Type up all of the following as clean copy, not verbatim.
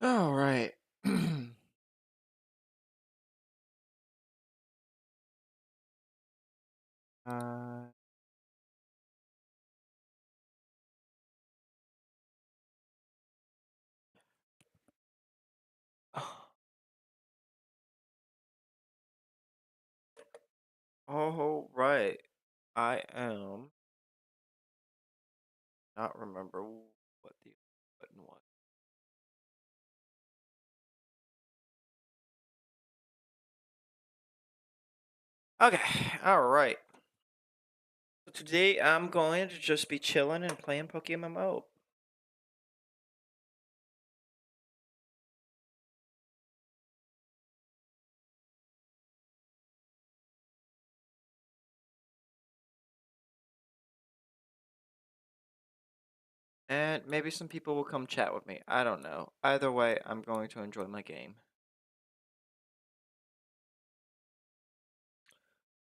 All right. uh, oh, right. I am not remember what the button was. Okay. All right. So today I'm going to just be chilling and playing Pokemon. And maybe some people will come chat with me. I don't know. Either way, I'm going to enjoy my game.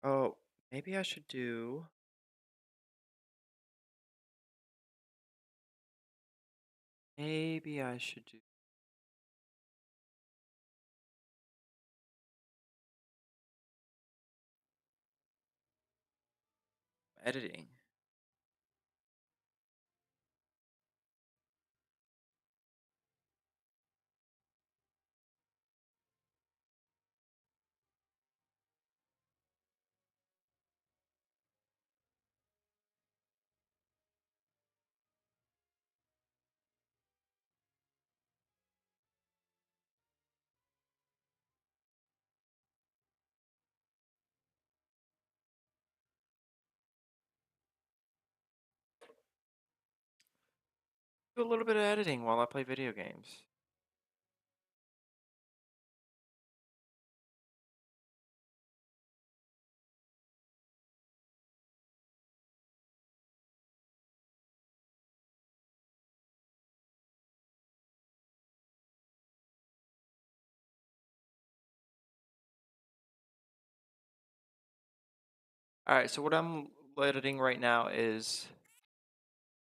Oh, maybe I should do. Maybe I should do editing. Do a little bit of editing while I play video games. All right, so what I'm editing right now is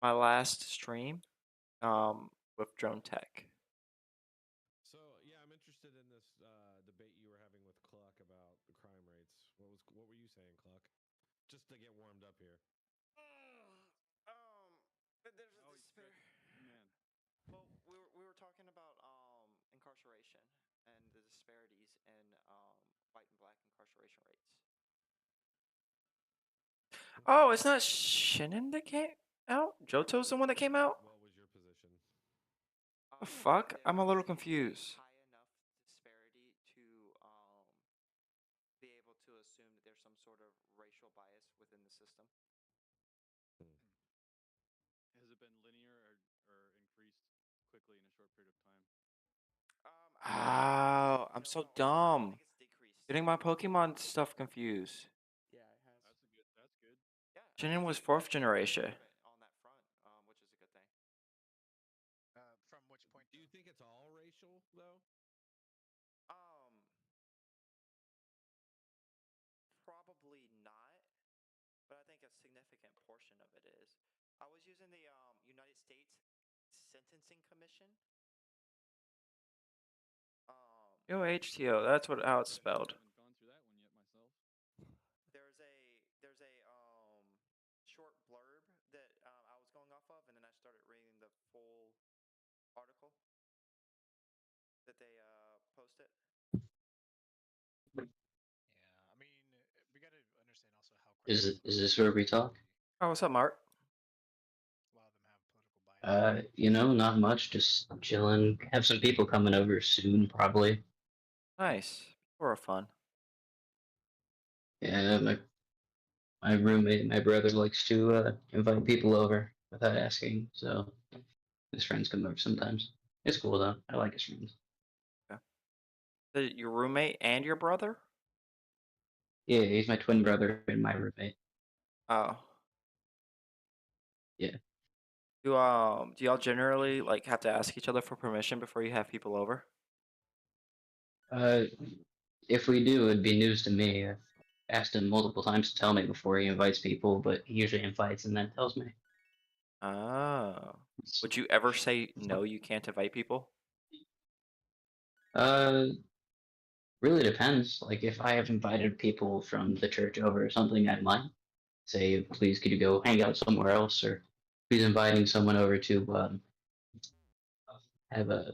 my last stream with Drone Tech. So yeah, I'm interested in this debate you were having with Cluck about the crime rates. What were you saying, Cluck? Just to get warmed up here. But there's a Oh, despair. man. Well, we were talking about incarceration and the disparities in white and black incarceration rates. Oh, it's not Shannon that came out? Johto's the one that came out? What was your position? The fuck? I'm a little There's confused. a High enough disparity to be able to assume that there's some sort of racial bias within the system. Hmm. Has it been linear or increased quickly in a short period of time? Oh, I'm so No, dumb. I think it's decreased. Getting my Pokemon stuff confused. Yeah, it has. That's good. Yeah, Shannon was fourth generation. On that front, which is a good thing. From which point? Do you think it's all racial though? Um, Probably not, but I think a significant portion of it is. I was using the United States Sentencing Commission. Yo, HTO, that's what how it's spelled. I haven't gone through that one yet myself. There's a short blurb that I was going off of, and then I started reading the full article that they posted. Yeah, I mean, we got to understand also how Is cryptos is work. this where we talk? Oh, what's up, Mark? A lot of them have political bias. Not much. Just chilling. Have some people coming over soon, probably. Nice. For fun. Yeah, my roommate, my brother likes to invite people over without asking, so his friends come over sometimes. It's cool though. I like his friends. Okay. Your roommate and your brother? Yeah, he's my twin brother and my roommate. Oh. Yeah. Do y'all generally like have to ask each other for permission before you have people over? Uh, if we do, it'd be news to me. I've asked him multiple times to tell me before he invites people, but he usually invites and then tells me. Oh. Would you ever say no, you can't invite people? Uh, really depends. Like if I have invited people from the church over or something, I might say, please, could you go hang out somewhere else, or please inviting someone over to have a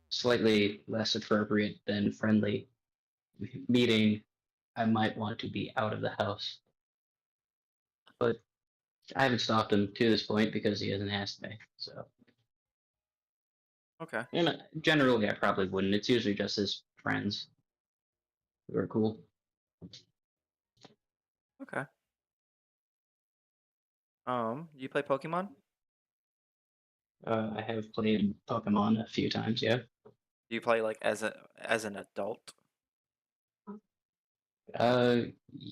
slightly less appropriate than friendly meeting. I might want to be out of the house, but I haven't stopped him to this point because he hasn't asked me. So, Okay. and generally, I probably wouldn't. It's usually just his friends who are cool. Okay. You play Pokemon? I have played Pokemon a few times. Yeah. Do you play like as an adult?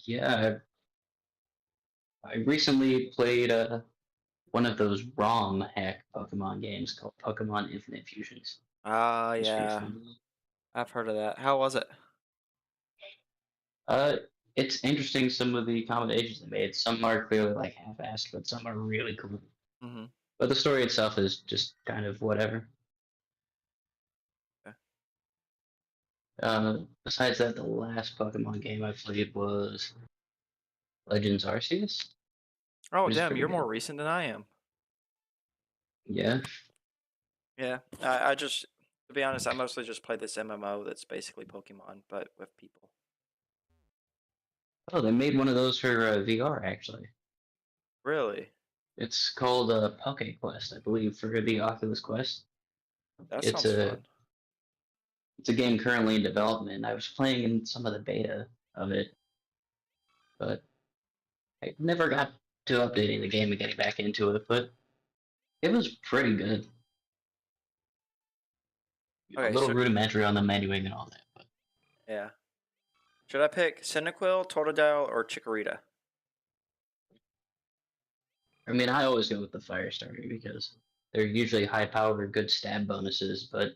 Yeah. I recently played one of those ROM hack Pokemon games called Pokemon Infinite Fusions. Ah, It's pretty yeah. fun. I've heard of that. How was it? Uh, it's interesting some of the combinations they made. Some are clearly like half-assed, but some are really cool. Mm-hmm. But the story itself is just kind of whatever. Okay. Besides that, the last Pokemon game I played was Legends Arceus, Oh, which is damn, pretty you're good. more recent than I am. Yeah. Yeah. I just, to be honest, I mostly just play this MMO that's basically Pokemon, but with people. Oh, they made one of those for VR actually. Really? It's called Poke Quest, I believe, for the Oculus Quest. That It's sounds a fun. it's a game currently in development. I was playing in some of the beta of it, but I never got to updating the game and getting back into it. But it was pretty good. A Okay, little so rudimentary on the menuing and all that. But yeah. Should I pick Cyndaquil, Totodile, or Chikorita? I mean, I always go with the fire starter because they're usually high powered, good stab bonuses, but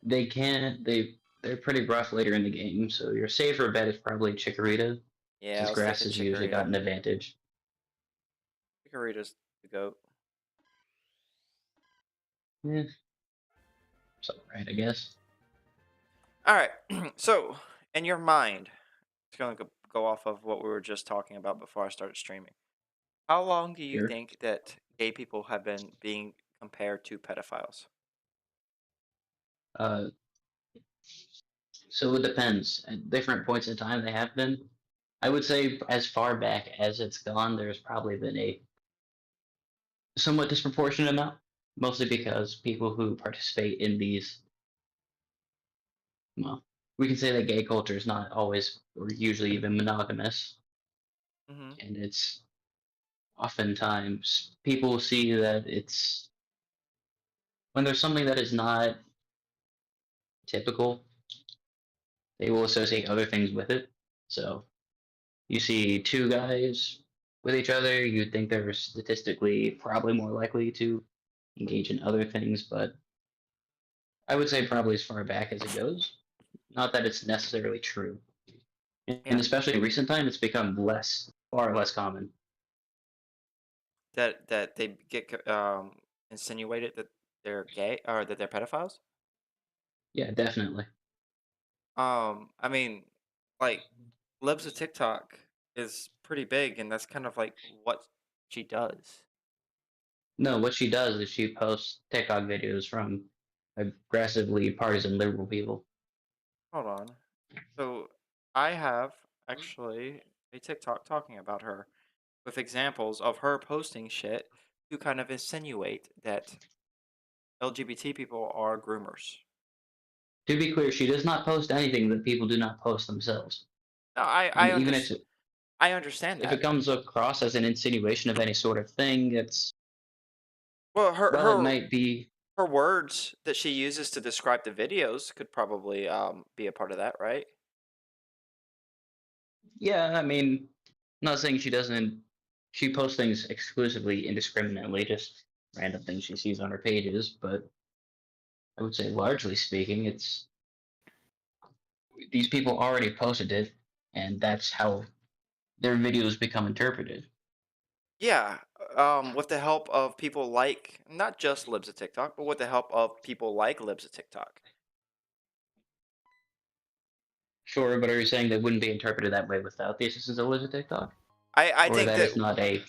they can't. They're pretty rough later in the game. So your safer bet is probably Chikorita, Yeah, I since was grass thinking has usually got Chikorita. an advantage. Chikorita's the goat. Yeah, so right, I guess. All right. So, in your mind, it's going to go off of what we were just talking about before I started streaming. How long do you Sure. think that gay people have been being compared to pedophiles? Uh, so it depends. At different points in time, they have been. I would say as far back as it's gone, there's probably been a somewhat disproportionate amount, mostly because people who participate in these, well, we can say that gay culture is not always or usually even monogamous, Mm-hmm. and it's oftentimes people see that it's when there's something that is not typical, they will associate other things with it. So you see two guys with each other, you think they're statistically probably more likely to engage in other things, but I would say probably as far back as it goes. Not that it's necessarily true. And Yeah. especially in recent time, it's become far less common. That they get insinuated that they're gay or that they're pedophiles. Yeah, definitely. I mean, like, Libs of TikTok is pretty big, and that's kind of like what she does. No, what she does is she posts TikTok videos from aggressively partisan liberal people. Hold on. So I have actually a TikTok talking about her with examples of her posting shit to kind of insinuate that LGBT people are groomers. To be clear, she does not post anything that people do not post themselves. No, And even I understand if it that. comes across as an insinuation of any sort of thing, it's Well, well, it might be. her words that she uses to describe the videos could probably be a part of that, right? Yeah, I mean, I'm not saying she doesn't. She posts things exclusively indiscriminately, just random things she sees on her pages. But I would say, largely speaking, it's these people already posted it, and that's how their videos become interpreted. Yeah, with the help of people like not just Libs of TikTok, but with the help of people like Libs of TikTok. Sure, but are you saying that wouldn't be interpreted that way without the assistance of Libs of TikTok? I Or think that that is not a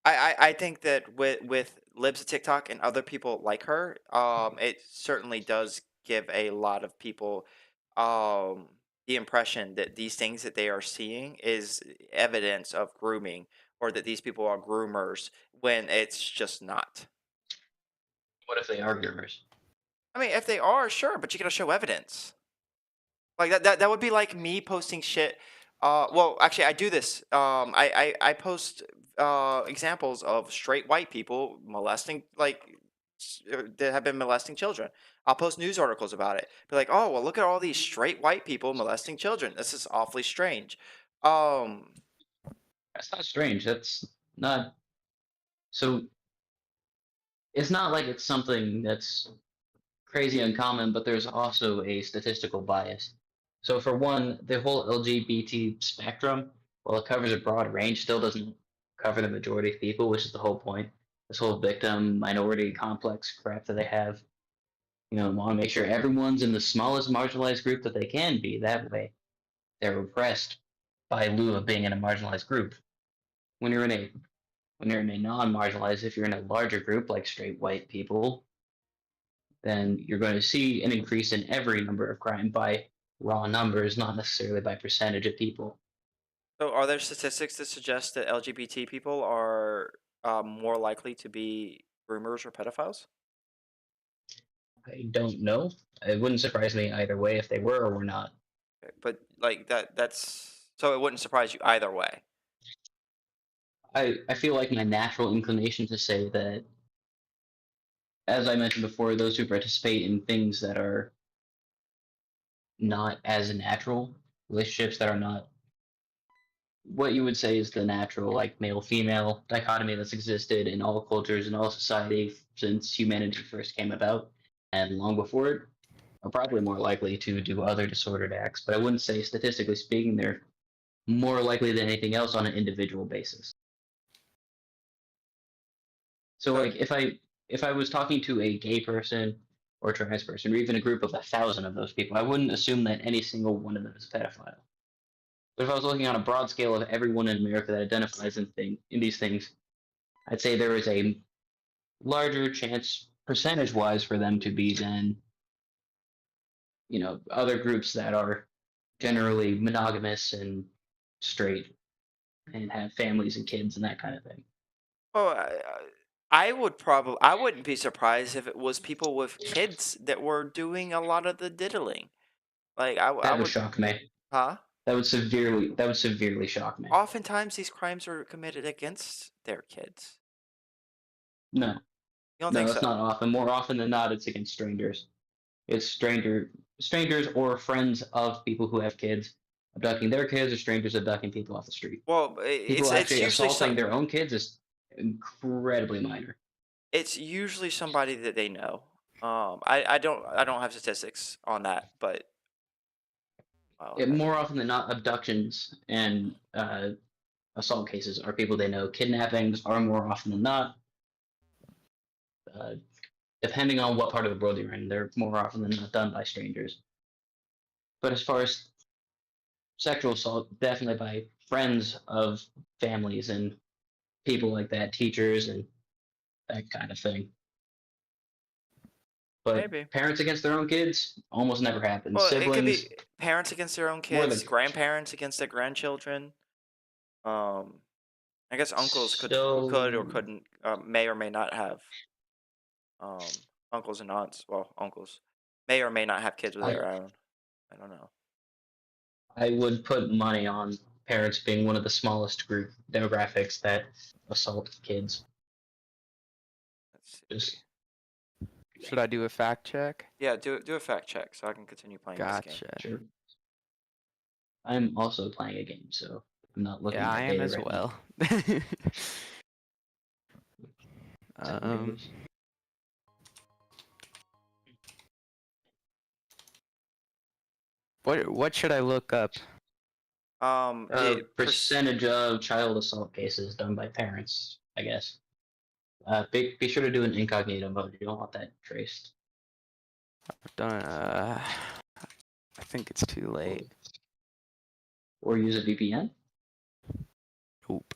I think that with Libs of TikTok and other people like her, it certainly does give a lot of people the impression that these things that they are seeing is evidence of grooming, or that these people are groomers when it's just not. what if they are groomers? I mean, if they are, sure, but you gotta show evidence. Like that would be like me posting shit. Well, actually, I do this. I post examples of straight white people molesting, that have been molesting children. I'll post news articles about it. Be like, oh well, look at all these straight white people molesting children. This is awfully strange. Um, That's not strange. That's not so it's not like it's something that's crazy uncommon, but there's also a statistical bias. So for one, the whole LGBT spectrum, while it covers a broad range, still doesn't cover the majority of people, which is the whole point. This whole victim minority complex crap that they have. Want to make sure everyone's in the smallest marginalized group that they can be. That way, they're oppressed by lieu of being in a marginalized group. When you're in a non-marginalized, if you're in a larger group like straight white people, then you're going to see an increase in every number of crime by raw numbers, not necessarily by percentage of people. so, are there statistics that suggest that LGBT people are more likely to be groomers or pedophiles? I don't know. It wouldn't surprise me either way if they were or were not. Okay, but like that's so it wouldn't surprise you either way. I feel like my natural inclination to say that, as I mentioned before, those who participate in things that are not as natural, relationships that are not what you would say is the natural, like male female dichotomy that's existed in all cultures and all society since humanity first came about and long before it, are probably more likely to do other disordered acts. But I wouldn't say, statistically speaking, they're more likely than anything else on an individual basis. So, So, like, if I was talking to a gay person or trans person, or even a group of 1,000 of those people, I wouldn't assume that any single one of them is a pedophile. But if I was looking on a broad scale of everyone in America that identifies in these things, I'd say there is a larger chance, percentage-wise, for them to be than other groups that are generally monogamous and straight and have families and kids and that kind of thing. well, I wouldn't be surprised if it was people with kids that were doing a lot of the diddling. Like I That would would, shock me. huh? That would severely shock me. Oftentimes these crimes are committed against their kids. No, You don't no, think that's so? not often. More often than not, it's against strangers. It's strangers or friends of people who have kids abducting their kids, or strangers abducting people off the street. Well, People it's actually usually assaulting their own kids is incredibly minor. it's usually somebody that they know. I don't have statistics on that, but well, More often than not, abductions and assault cases are people they know. Kidnappings are more often than not, uh, depending on what part of the world you're in, they're more often than not done by strangers. But as far as sexual assault, definitely by friends of families and people like that, teachers and that kind of thing. But maybe. parents against their own kids almost never happens. Well, it could Siblings, be parents against their own more than kids, grandparents against their grandchildren. Um, I guess uncles could or so. couldn't, may or may not have uncles and aunts. Well, uncles may or may not have kids of I their own. I don't know. I would put money on parents being one of the smallest group demographics that assault kids. Let's see. Just Should I do a fact check? Yeah, do a fact check so I can continue playing this game. Gotcha. sure. I'm also playing a game, so I'm not looking Yeah, at I am data as right well. now. What should I look up? Percentage of child assault cases done by parents, I guess. Be sure to do an incognito mode. You don't want that traced. I've done. I think it's too late. or use a VPN. Nope.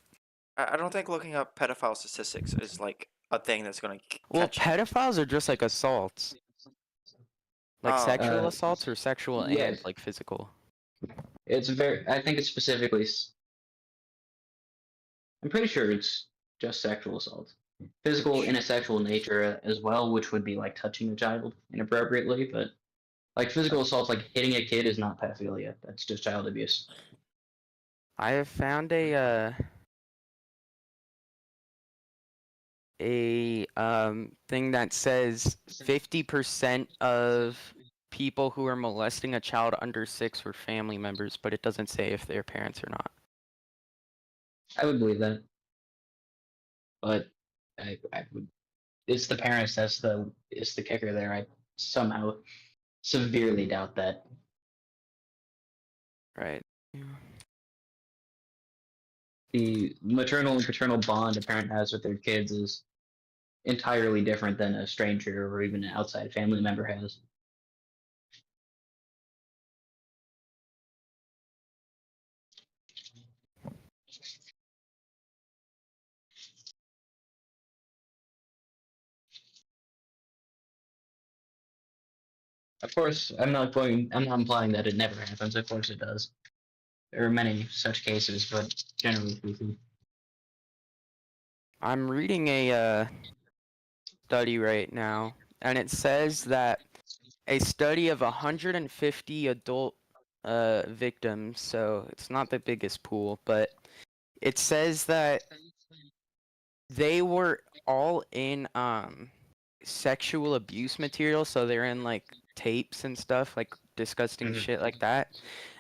I don't think looking up pedophile statistics is like a thing that's gonna Well, catch you. pedophiles are just like assaults. Like Oh. sexual Uh, assaults or sexual yeah. and like physical. It's very. I think it's specifically. I'm pretty sure it's just sexual assault. Physical in a sexual nature as well, which would be like touching a child inappropriately, but like physical assault, like hitting a kid, is not pedophilia. That's just child abuse. I have found a thing that says 50% of people who are molesting a child under 6 were family members, but it doesn't say if they're parents or not. I would believe that, but I would. It's the parents it's the kicker there. I somehow severely doubt that. Right. The maternal and paternal bond a parent has with their kids is entirely different than a stranger or even an outside family member has. Of course, I'm not implying that it never happens. Of course it does. There are many such cases, but generally speaking. I'm reading a study right now, and it says that a study of 150 adult victims, so it's not the biggest pool, but it says that they were all in sexual abuse material, so they're in like tapes and stuff, like disgusting Mhm. shit like that.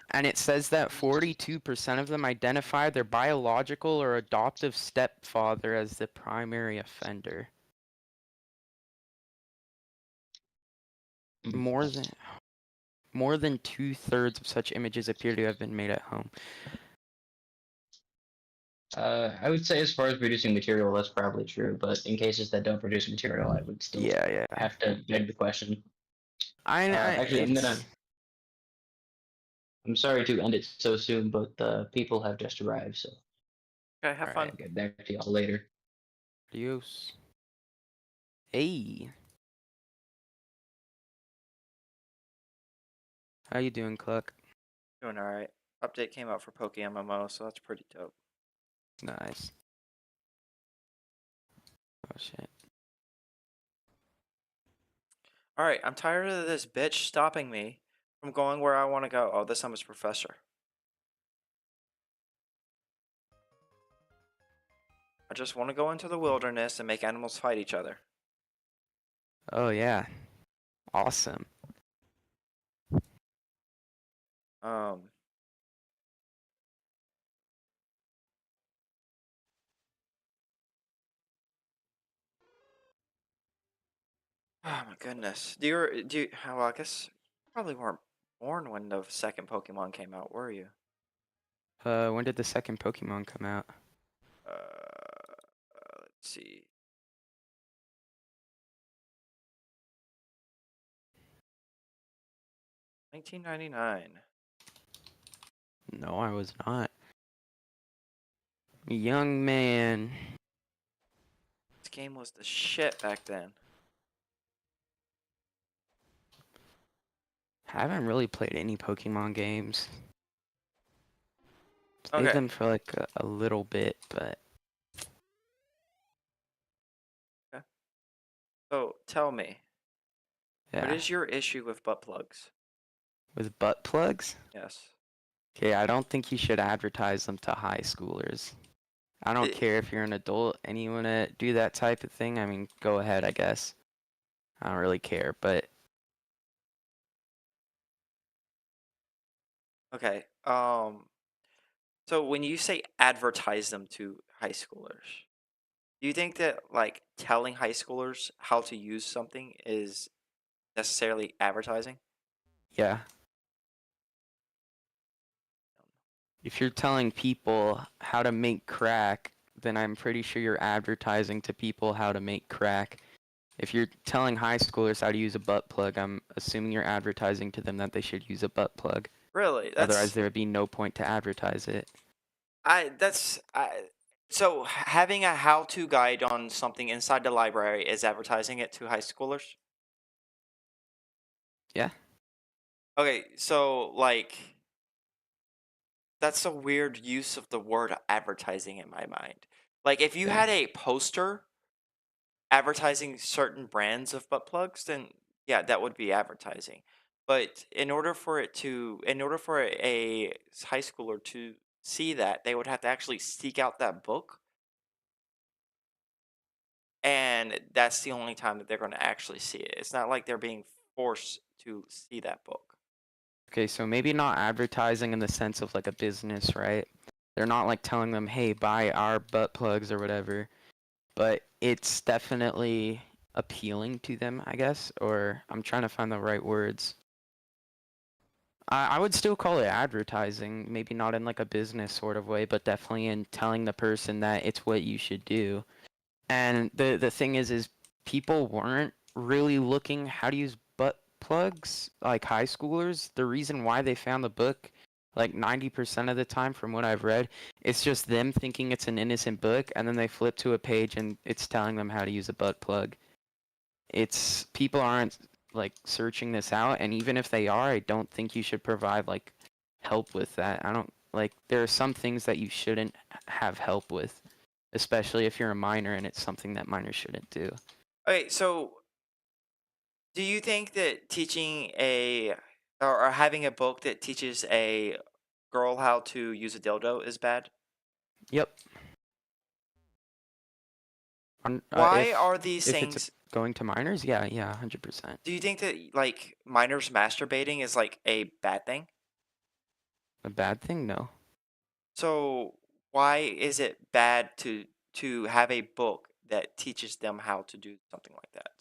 And it says that 42% of them identify their biological or adoptive stepfather as the primary offender. Mhm. More than 2/3 of such images appear to have been made at home. I would say as far as producing material, that's probably true, but in cases that don't produce material, I would still Yeah. have to beg the question. I Actually, it's I'm sorry to end it so soon, but people have just arrived, so Okay, have fun. I'll get back to y'all later. Adios. Hey. How you doing, Cluck? Doing all right. Update came out for Pokemmo, so that's pretty dope. Nice. Oh shit. All right, I'm tired of this bitch stopping me from going where I want to go. Oh, this time it's Professor. I just want to go into the wilderness and make animals fight each other. Oh yeah. Awesome. Um. Oh my goodness. Well, I guess you probably weren't born when the second Pokemon came out, were you? When did the second Pokemon come out? Let's see. $19.99. No, I was not. Young man. This game was the shit back then. Haven't really played any Pokemon games. Played Okay. them for like a little bit, but So tell me, what yeah. is your issue with butt plugs? With butt plugs? Yes. Okay, I don't think you should advertise them to high schoolers. I don't It- care if you're an adult and you want to do that type of thing. I mean, go ahead, I guess. I don't really care, but Okay. So when you say advertise them to high schoolers, do you think that like telling high schoolers how to use something is necessarily advertising? yeah. If you're telling people how to make crack, then I'm pretty sure you're advertising to people how to make crack. If you're telling high schoolers how to use a butt plug, I'm assuming you're advertising to them that they should use a butt plug. Really? Otherwise, there would be no point to advertise it. So having a how-to guide on something inside the library is advertising it to high schoolers? Yeah. Okay, so like that's a weird use of the word advertising in my mind. Like if you Yeah. had a poster advertising certain brands of butt plugs, then yeah, that would be advertising. But in order for a high schooler to see that, they would have to actually seek out that book, and that's the only time that they're going to actually see it. It's not like they're being forced to see that book. Okay, so maybe not advertising in the sense of like a business, right? They're not like telling them, hey, buy our butt plugs or whatever. But it's definitely appealing to them, I guess. Or I'm trying to find the right words. I would still call it advertising, maybe not in like a business sort of way, but definitely in telling the person that it's what you should do. And the thing is people weren't really looking how to use butt plugs like high schoolers. The reason why they found the book, like 90% of the time from what I've read, it's just them thinking it's an innocent book, and then they flip to a page and it's telling them how to use a butt plug. It's people aren't like searching this out, and even if they are, I don't think you should provide like help with that. I don't like there are some things that you shouldn't have help with, especially if you're a minor and it's something that minors shouldn't do. Okay, so do you think that teaching or having a book that teaches a girl how to use a dildo is bad? Yep. Why are these if it's things? going to minors, yeah, 100%. Do you think that like minors masturbating is like a bad thing? A bad thing? No. So why is it bad to have a book that teaches them how to do something like that?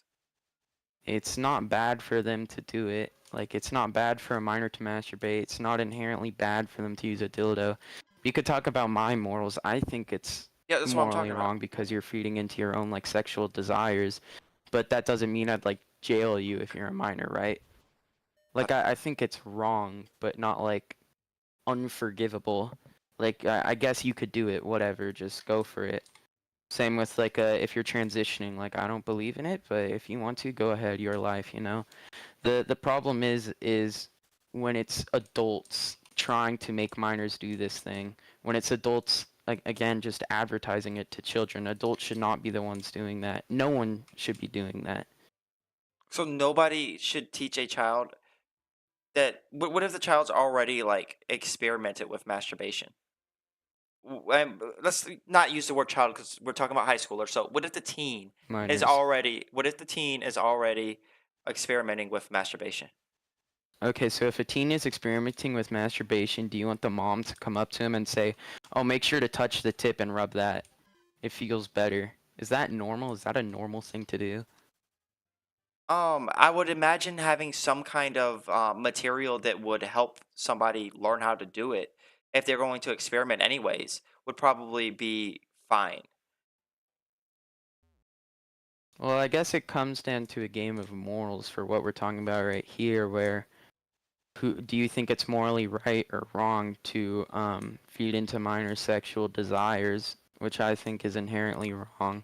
It's not bad for them to do it. Like, it's not bad for a minor to masturbate. It's not inherently bad for them to use a dildo. You could talk about my morals. I think it's Yeah, that's what I'm morally talking about. wrong because you're feeding into your own, like, sexual desires. But that doesn't mean I'd, like, jail you if you're a minor, right? Like, I think it's wrong, but not, like, unforgivable. Like, I guess you could do it, whatever, just go for it. Same with like if you're transitioning, like I don't believe in it, but if you want to, go ahead, your life, you know. The problem is when it's adults trying to make minors do this thing. When it's adults like again just advertising it to children. Adults should not be the ones doing that. No one should be doing that. So nobody should teach a child that. What if the child's already like experimented with masturbation? Let's not use the word child because we're talking about high schoolers. So what if the teen Minors. what if the teen is already experimenting with masturbation? Okay, so if a teen is experimenting with masturbation, do you want the mom to come up to him and say, "Oh, make sure to touch the tip and rub that. It feels better." Is that normal? Is that a normal thing to do? I would imagine having some kind of material that would help somebody learn how to do it if they're going to experiment anyways would probably be fine. Well, I guess it comes down to a game of morals for what we're talking about right here, where who do you think it's morally right or wrong to feed into minor sexual desires, which I think is inherently wrong.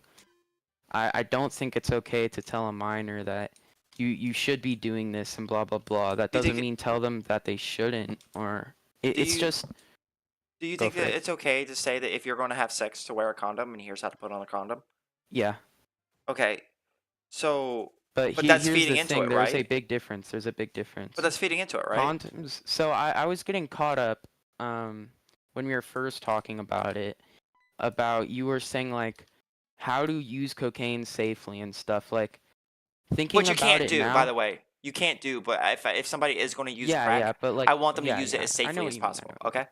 I don't think it's okay to tell a minor that you should be doing this and blah blah blah. That Do you think doesn't mean tell them that they shouldn't, or do it's you just do you go think for that it. it's okay to say that if you're going to have sex to wear a condom and here's how to put on a condom? Yeah. Okay. So But but that's here's feeding the into thing, it, there's a right? big difference. There's a big difference. But that's feeding into it, right? Condoms. So I was getting caught up when we were first talking about it, about you were saying like how to use cocaine safely and stuff. Like thinking Which you about can't it do, by now. the way. You can't do, but if somebody is going to use Yeah, crack, but like I want them to use it yeah. as I know safely what as you mean. possible. Okay.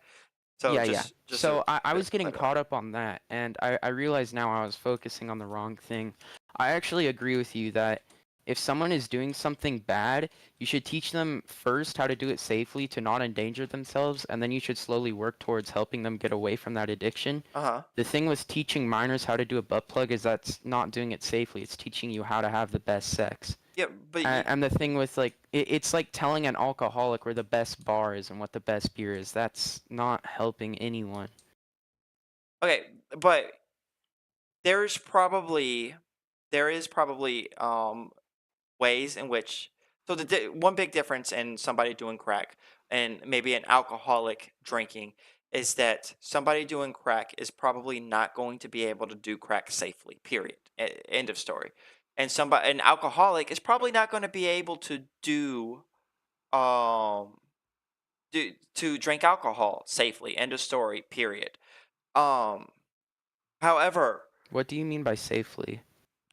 So Yeah. just So to I was getting clear that up. caught up on that, and I realized now I was focusing on the wrong thing. I actually agree with you that if someone is doing something bad, you should teach them first how to do it safely to not endanger themselves, and then you should slowly work towards helping them get away from that addiction. Uh-huh. The thing with teaching minors how to do a butt plug is that's not doing it safely. It's teaching you how to have the best sex. Yeah, but And the thing with like it's like telling an alcoholic where the best bar is and what the best beer is. That's not helping anyone. okay, but there is probably ways in which one big difference in somebody doing crack and maybe an alcoholic drinking is that somebody doing crack is probably not going to be able to do crack safely. Period. End of story. And an alcoholic is probably not going to be able to um to drink alcohol safely. End of story. Period. Um, however, What do you mean by safely?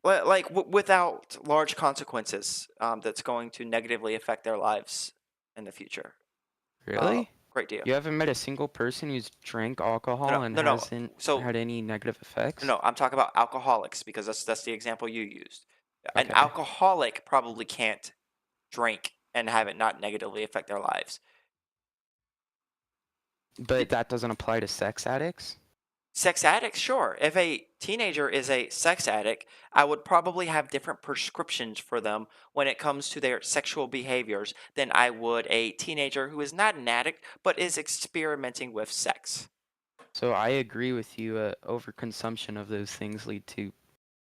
like without large consequences, that's going to negatively affect their lives in the future. Really? Great deal. You haven't met a single person who's drank alcohol No, and no, no. hasn't So had any negative effects? no, I'm talking about alcoholics because that's the example you used. An Okay. alcoholic probably can't drink and have it not negatively affect their lives. But that doesn't apply to sex addicts? Sex addicts, sure. If a teenager is a sex addict, I would probably have different prescriptions for them when it comes to their sexual behaviors than I would a teenager who is not an addict but is experimenting with sex. So I agree with you. Overconsumption of those things lead to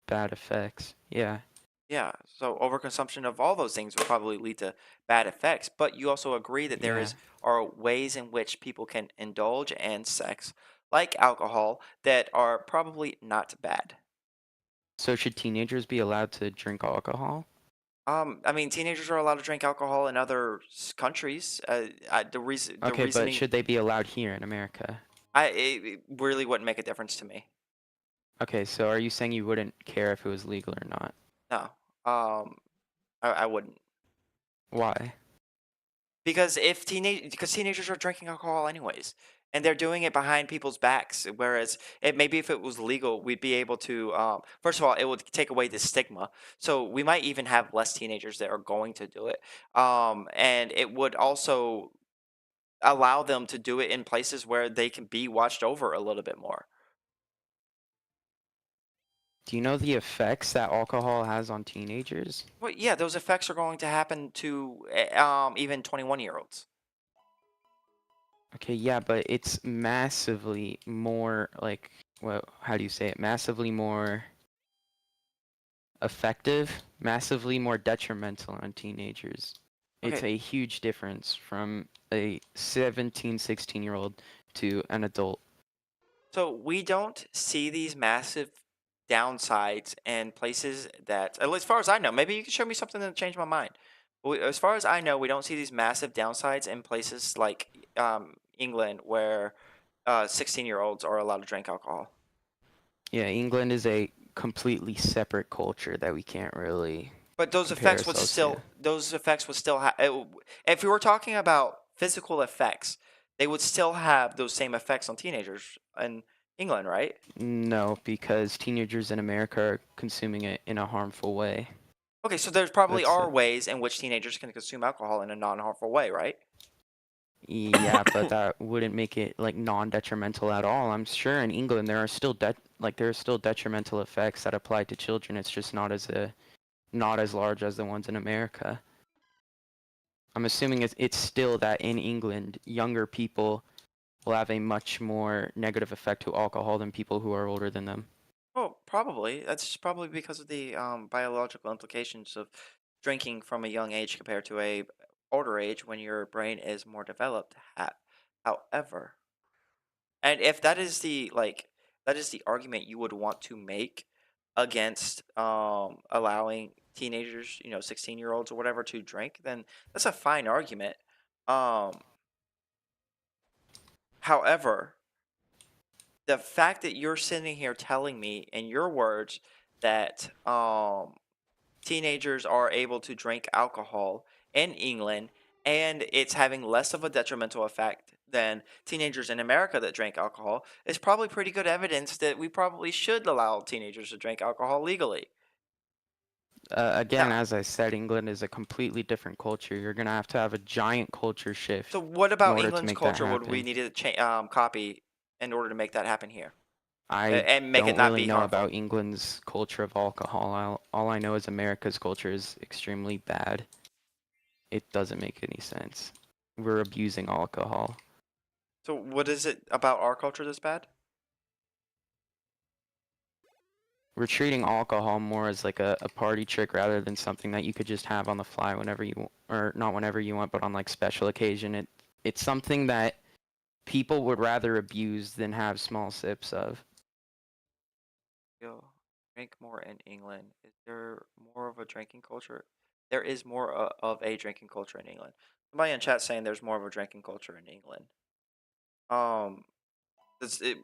bad effects. Yeah. Yeah, so overconsumption of all those things will probably lead to bad effects, but you also agree that there Yeah. are ways in which people can indulge in sex, like alcohol, that are probably not bad. So should teenagers be allowed to drink alcohol? I mean, teenagers are allowed to drink alcohol in other countries. The Okay, but reasoning, should they be allowed here in America? it really wouldn't make a difference to me. Okay, so are you saying you wouldn't care if it was legal or not? No, I wouldn't. Why? Because teenagers are drinking alcohol anyways, and they're doing it behind people's backs. Whereas maybe if it was legal, we'd be able to. First of all, it would take away the stigma, so we might even have less teenagers that are going to do it. And it would also allow them to do it in places where they can be watched over a little bit more. Do you know the effects that alcohol has on teenagers? Well, yeah, those effects are going to happen to even 21-year-olds. Okay, yeah, but it's massively more like, well, how do you say it? Massively more effective, massively more detrimental on teenagers. It's Okay. a huge difference from a 17, 16-year-old to an adult. So we don't see these massive downsides in places that, at least as far as I know, maybe you can show me something that changed my mind. As far as I know, we don't see these massive downsides in places like England, where 16-year-olds are allowed to drink alcohol. Yeah, England is a completely separate culture that we can't really But those compare effects would ourselves still, to. if we were talking about physical effects, they would still have those same effects on teenagers in England, right? No, because teenagers in America are consuming it in a harmful way. Okay, so there's probably That's are ways in which teenagers can consume alcohol in a non-harmful way, right? Yeah, but that wouldn't make it like non-detrimental at all. I'm sure in England there are still detrimental effects that apply to children. It's just not as large as the ones in America. I'm assuming it's still that in England younger people will have a much more negative effect to alcohol than people who are older than them. Well, probably. That's probably because of the biological implications of drinking from a young age compared to a older age when your brain is more developed. However, and if that is the argument you would want to make against allowing teenagers, 16-year-olds or whatever to drink, then that's a fine argument. Um, however, the fact that you're sitting here telling me in your words that teenagers are able to drink alcohol in England and it's having less of a detrimental effect than teenagers in America that drink alcohol is probably pretty good evidence that we probably should allow teenagers to drink alcohol legally. Again, Now, as I said, England is a completely different culture. You're gonna have to have a giant culture so shift what in about order to England's make that culture would we happen. need to copy in order to make that happen here? I and make it don't not really be know harmful. about England's culture of alcohol. All I know is America's culture is extremely bad. It doesn't make any sense. We're abusing alcohol. So what is it about our culture that's bad? We're treating alcohol more as like a party trick rather than something that you could just have on the fly whenever you or not whenever you want, but on like special occasion. It's something that people would rather abuse than have small sips of. You'll drink more in England. Is there more of a drinking culture? There is more of a drinking culture in England. Somebody in chat saying there's more of a drinking culture in England. Um,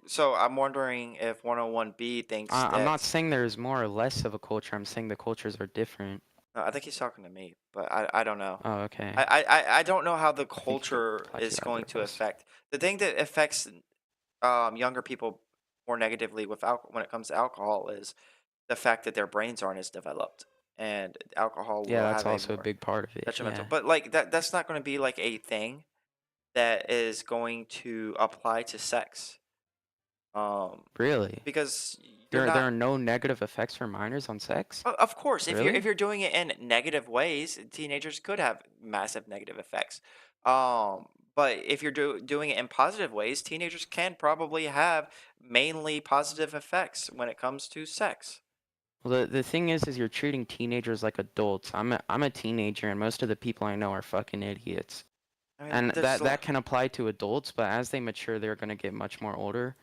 so I'm wondering if 101B thinks I'm not that. saying there's more or less of a culture. I'm saying the cultures are different. No, I think he's talking to me, but I don't know. Oh, okay. I don't know how the I think he culture thought you is had going to purpose. affect the thing that affects younger people more negatively with when it comes to alcohol is the fact that their brains aren't as developed, and alcohol Yeah, will that's have a also a more big part of it. detrimental. Yeah. But like that's not going to be like a thing that is going to apply to sex. Really? Because you're There not. are no negative effects for minors on sex? Of course, if Really? you're doing it in negative ways, teenagers could have massive negative effects. But if you're doing it in positive ways, teenagers can probably have mainly positive effects when it comes to sex. Well, the thing is you're treating teenagers like adults. I'm a teenager, and most of the people I know are fucking idiots. I mean, And there's that can apply to adults, but as they mature, they're gonna get much more older.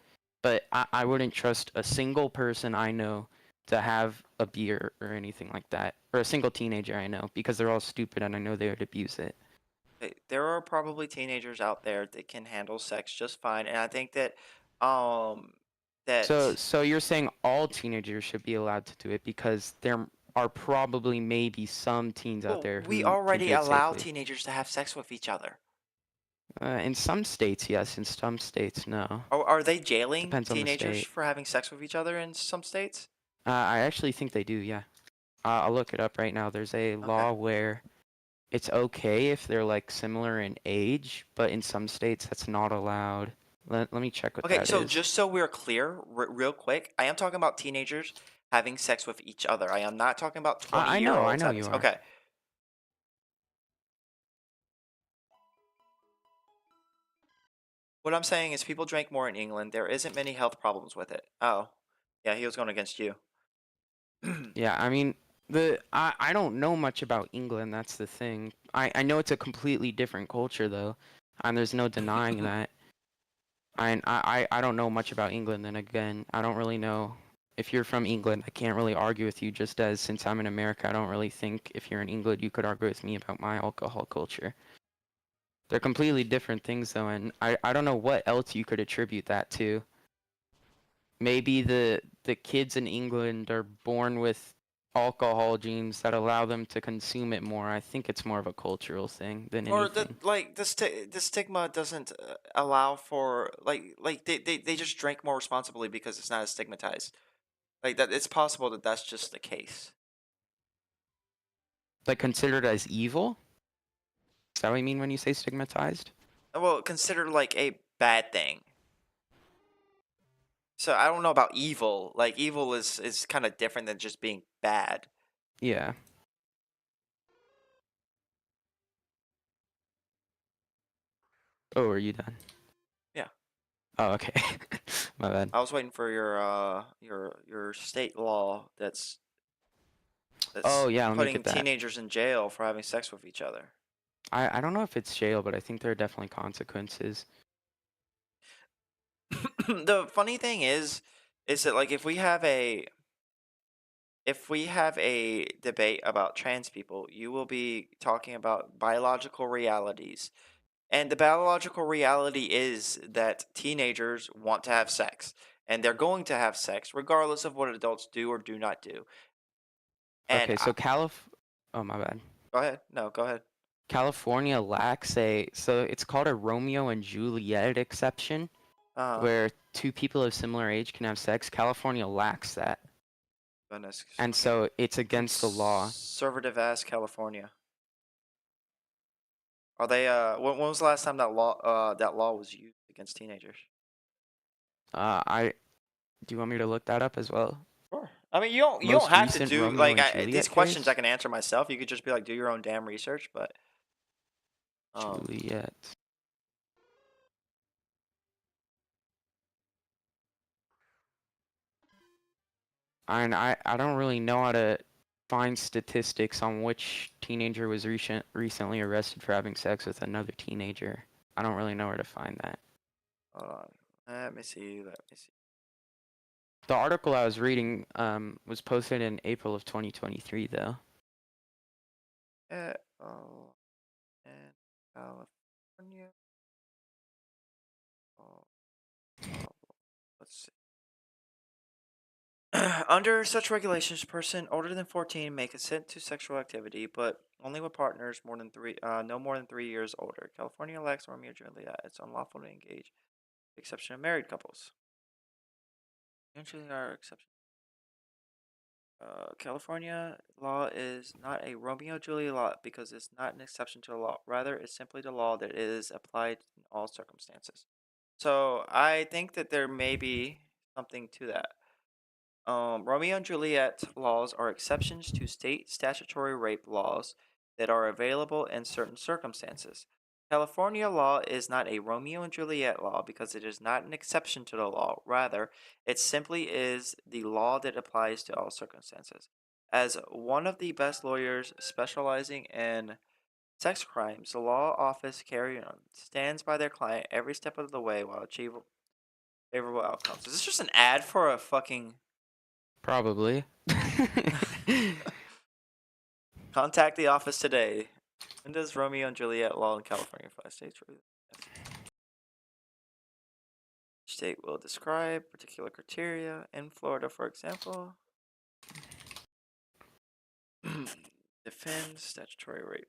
But I wouldn't trust a single person I know to have a beer or anything like that, or a single teenager I know, because they're all stupid and I know they would abuse it. there are probably teenagers out there that can handle sex just fine, and I think that um that So you're saying all teenagers should be allowed to do it because there are probably maybe some teens out well, there we who can already do it allow safely. teenagers to have sex with each other. In some states, yes. In some states, no. Are they jailing Depends on the teenagers state. for having sex with each other in some states? I actually think they do, yeah. I'll look it up right now. There's a Okay. law where it's okay if they're like similar in age, but in some states that's not allowed. Let me check what Okay, that so is. just so we're clear, real quick, I am talking about teenagers having sex with each other. I am not talking about I know 20-year-olds having you are. Okay. What I'm saying is people drink more in England. There isn't many health problems with it. Oh. Yeah, he was going against you. Yeah, I mean, I don't know much about England, that's the thing. I know it's a completely different culture though, and there's no denying that. I don't know much about England, then again, I don't really know. If you're from England, I can't really argue with you, just as since I'm in America, I don't really think if you're in England you could argue with me about my alcohol culture. They're completely different things though, and I don't know what else you could attribute that to. Maybe the kids in England are born with alcohol genes that allow them to consume it more. I think it's more of a cultural thing than Or anything. the stigma doesn't allow for they just drink more responsibly because it's not as stigmatized. Like that, it's possible that that's just the case. Like considered as evil? Is that what you mean when you say stigmatized? Well, considered like a bad thing. So I don't know about evil. Like evil is kind of different than just being bad. Yeah. Oh, are you done? Yeah. Oh, okay. My bad. I was waiting for your state law that's Oh, yeah, let me putting get that. teenagers in jail for having sex with each other. I don't know if it's jail, but I think there are definitely consequences. The funny thing is that like if we have a debate about trans people, you will be talking about biological realities. And the biological reality is that teenagers want to have sex, and they're going to have sex regardless of what adults do or do not do. And Okay, so Oh, my bad. go ahead. No, go ahead. California lacks so it's called a Romeo and Juliet exception, Uh, where two people of similar age can have sex. California lacks that, goodness. and Okay. so it's against the law. Conservative ass California. Are they? When was the last time that law was used against teenagers? I Do you want me to look that up as well? Sure. I mean, you don't Most have to recent do Romeo like and these Juliet questions. I case? can answer myself. You could just be like, do your own damn research. But Juliet. And I don't really know how to find statistics on which teenager was recently arrested for having sex with another teenager. I don't really know where to find that. hold on. Let me see. Let me see. The article I was reading was posted in April of 2023 though. Oh, and California. Oh, let's see. Under such regulations, a person older than 14 may consent to sexual activity, but only with partners no more than 3 years older. California lacks Romeo and Juliet. It's unlawful to engage, with the exception of married couples. Usually are exceptions. California law is not a Romeo Juliet law because it's not an exception to the law. Rather, it's simply the law that is applied in all circumstances. So I think that there may be something to that. Romeo and Juliet laws are exceptions to state statutory rape laws that are available in certain circumstances. California law is not a Romeo and Juliet law because it is not an exception to the law. Rather, it simply is the law that applies to all circumstances. As one of the best lawyers specializing in sex crimes, the law office stands by their client every step of the way while achieving favorable outcomes. Is this just an ad for a fucking... Probably. Contact the office today. When does Romeo and Juliet law in California apply? States state will describe particular criteria. In Florida, for example, defend statutory rape.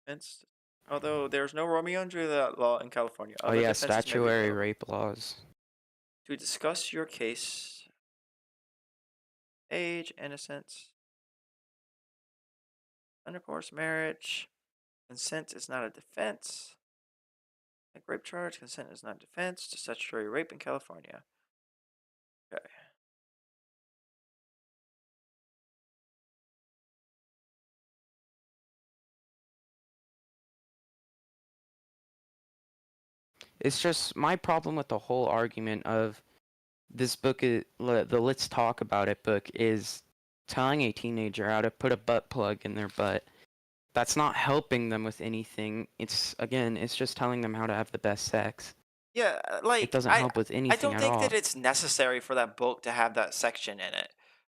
Defense. Although there's no Romeo and Juliet law in California, Oh other yeah, defenses may be statutory available. rape laws. To discuss your case, age, innocence, intercourse, marriage, consent is not a defense. Like rape charge, consent is not defense to statutory rape in California. Okay. It's just my problem with the whole argument of this book is the Let's Talk About It book is telling a teenager how to put a butt plug in their butt. That's not helping them with anything. It's just telling them how to have the best sex. Yeah, It like doesn't help with I anything don't at think all. that it's necessary for that book to have that section in it.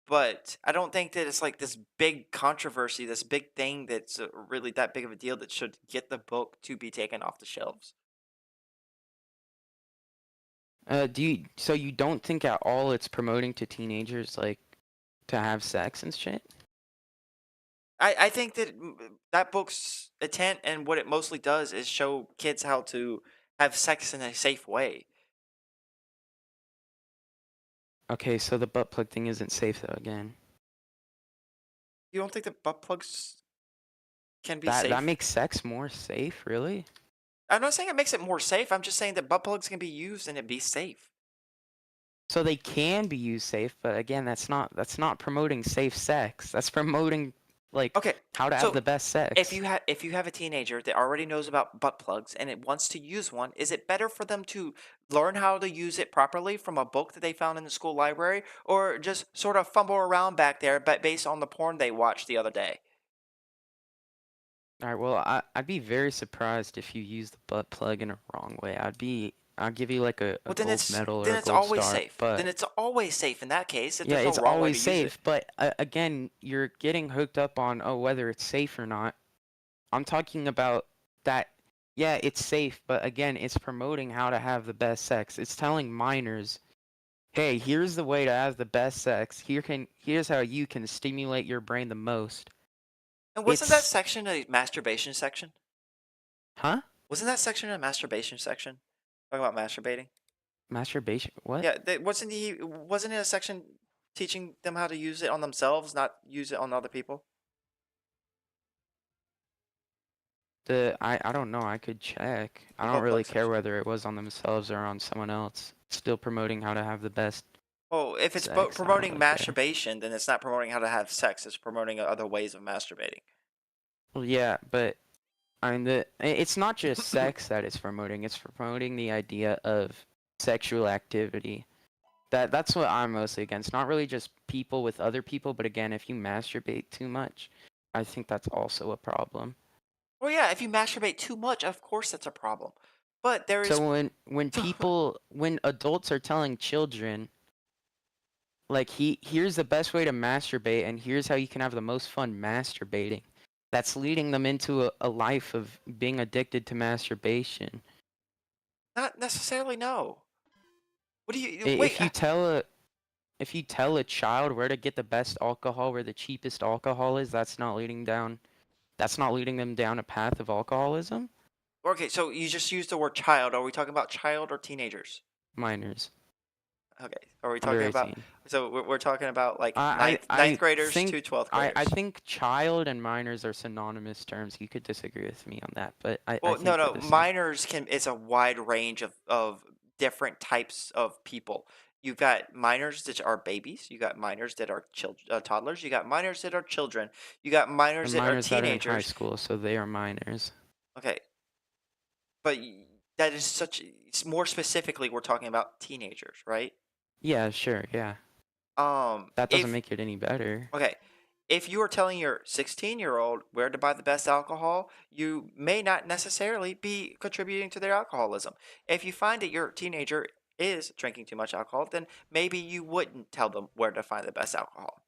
But I don't think that it's like this big controversy, this big thing that's really that big of a deal that should get the book to be taken off the shelves. So you don't think at all it's promoting to teenagers like to have sex and shit? I think that that book's intent and what it mostly does is show kids how to have sex in a safe way. Okay, so the butt plug thing isn't safe though again. You don't think that butt plugs can be That safe? makes sex more safe, really? I'm not saying it makes it more safe. I'm just saying that butt plugs can be used and it be safe. So they can be used safe, but again, that's not promoting safe sex. That's promoting like Okay, how to so have the best sex. if you have a teenager that already knows about butt plugs and it wants to use one, is it better for them to learn how to use it properly from a book that they found in the school library, or just sort of fumble around back there, but based on the porn they watched the other day? All right, well, I'd be very surprised if you use the butt plug in a wrong way. I'll give you like a Well, then gold medal or then a it's gold always star. safe. But Then it's always safe in that case. If yeah, there's no it's wrong way always to use it. safe. But again, you're getting hooked up on whether it's safe or not. I'm talking about that. Yeah, it's safe, but again, it's promoting how to have the best sex. It's telling minors, hey, here's the way to have the best sex. Here's how you can stimulate your brain the most. And wasn't that It's section a masturbation section? huh? Wasn't that section a masturbation section? Talking about masturbating. Masturbation? What? Yeah, wasn't it a section teaching them how to use it on themselves, not use it on other people? I don't know. I could check. I The don't butt really plug care section. whether it was on themselves or on someone else. Still promoting how to have the best Well, if it's sex. I don't promoting really care. masturbation, then it's not promoting how to have sex. It's promoting other ways of masturbating. Well, yeah, but it's not just sex that it's promoting. It's promoting the idea of sexual activity. That's what I'm mostly against. Not really just people with other people, but again, if you masturbate too much, I think that's also a problem. Well, yeah, if you masturbate too much, of course that's a problem. But there is. So when adults are telling children, like here's the best way to masturbate, and here's how you can have the most fun masturbating, that's leading them into a life of being addicted to masturbation. Not necessarily, no. What do you I- wait? If you tell a child where to get the best alcohol, where the cheapest alcohol is, that's not leading them down a path of alcoholism. Okay, so you just used the word child. Are we talking about child or teenagers? Minors Okay, are we under talking about? 18. So we're talking about like I ninth graders think to 12th I graders. think child and minors are synonymous terms. You could disagree with me on that, but I Well, think no, they're no. the same. Minors can. It's a wide range of different types of people. You've got minors that are babies. You got minors that are toddlers. You got minors that are children. You got minors And that are minors that are in high teenagers. school, so they are minors. Okay, but that is such. More specifically, we're talking about teenagers, right? Yeah, sure, yeah. That doesn't If make it any better. okay, if you are telling your 16-year-old where to buy the best alcohol, you may not necessarily be contributing to their alcoholism. If you find that your teenager is drinking too much alcohol, then maybe you wouldn't tell them where to find the best alcohol.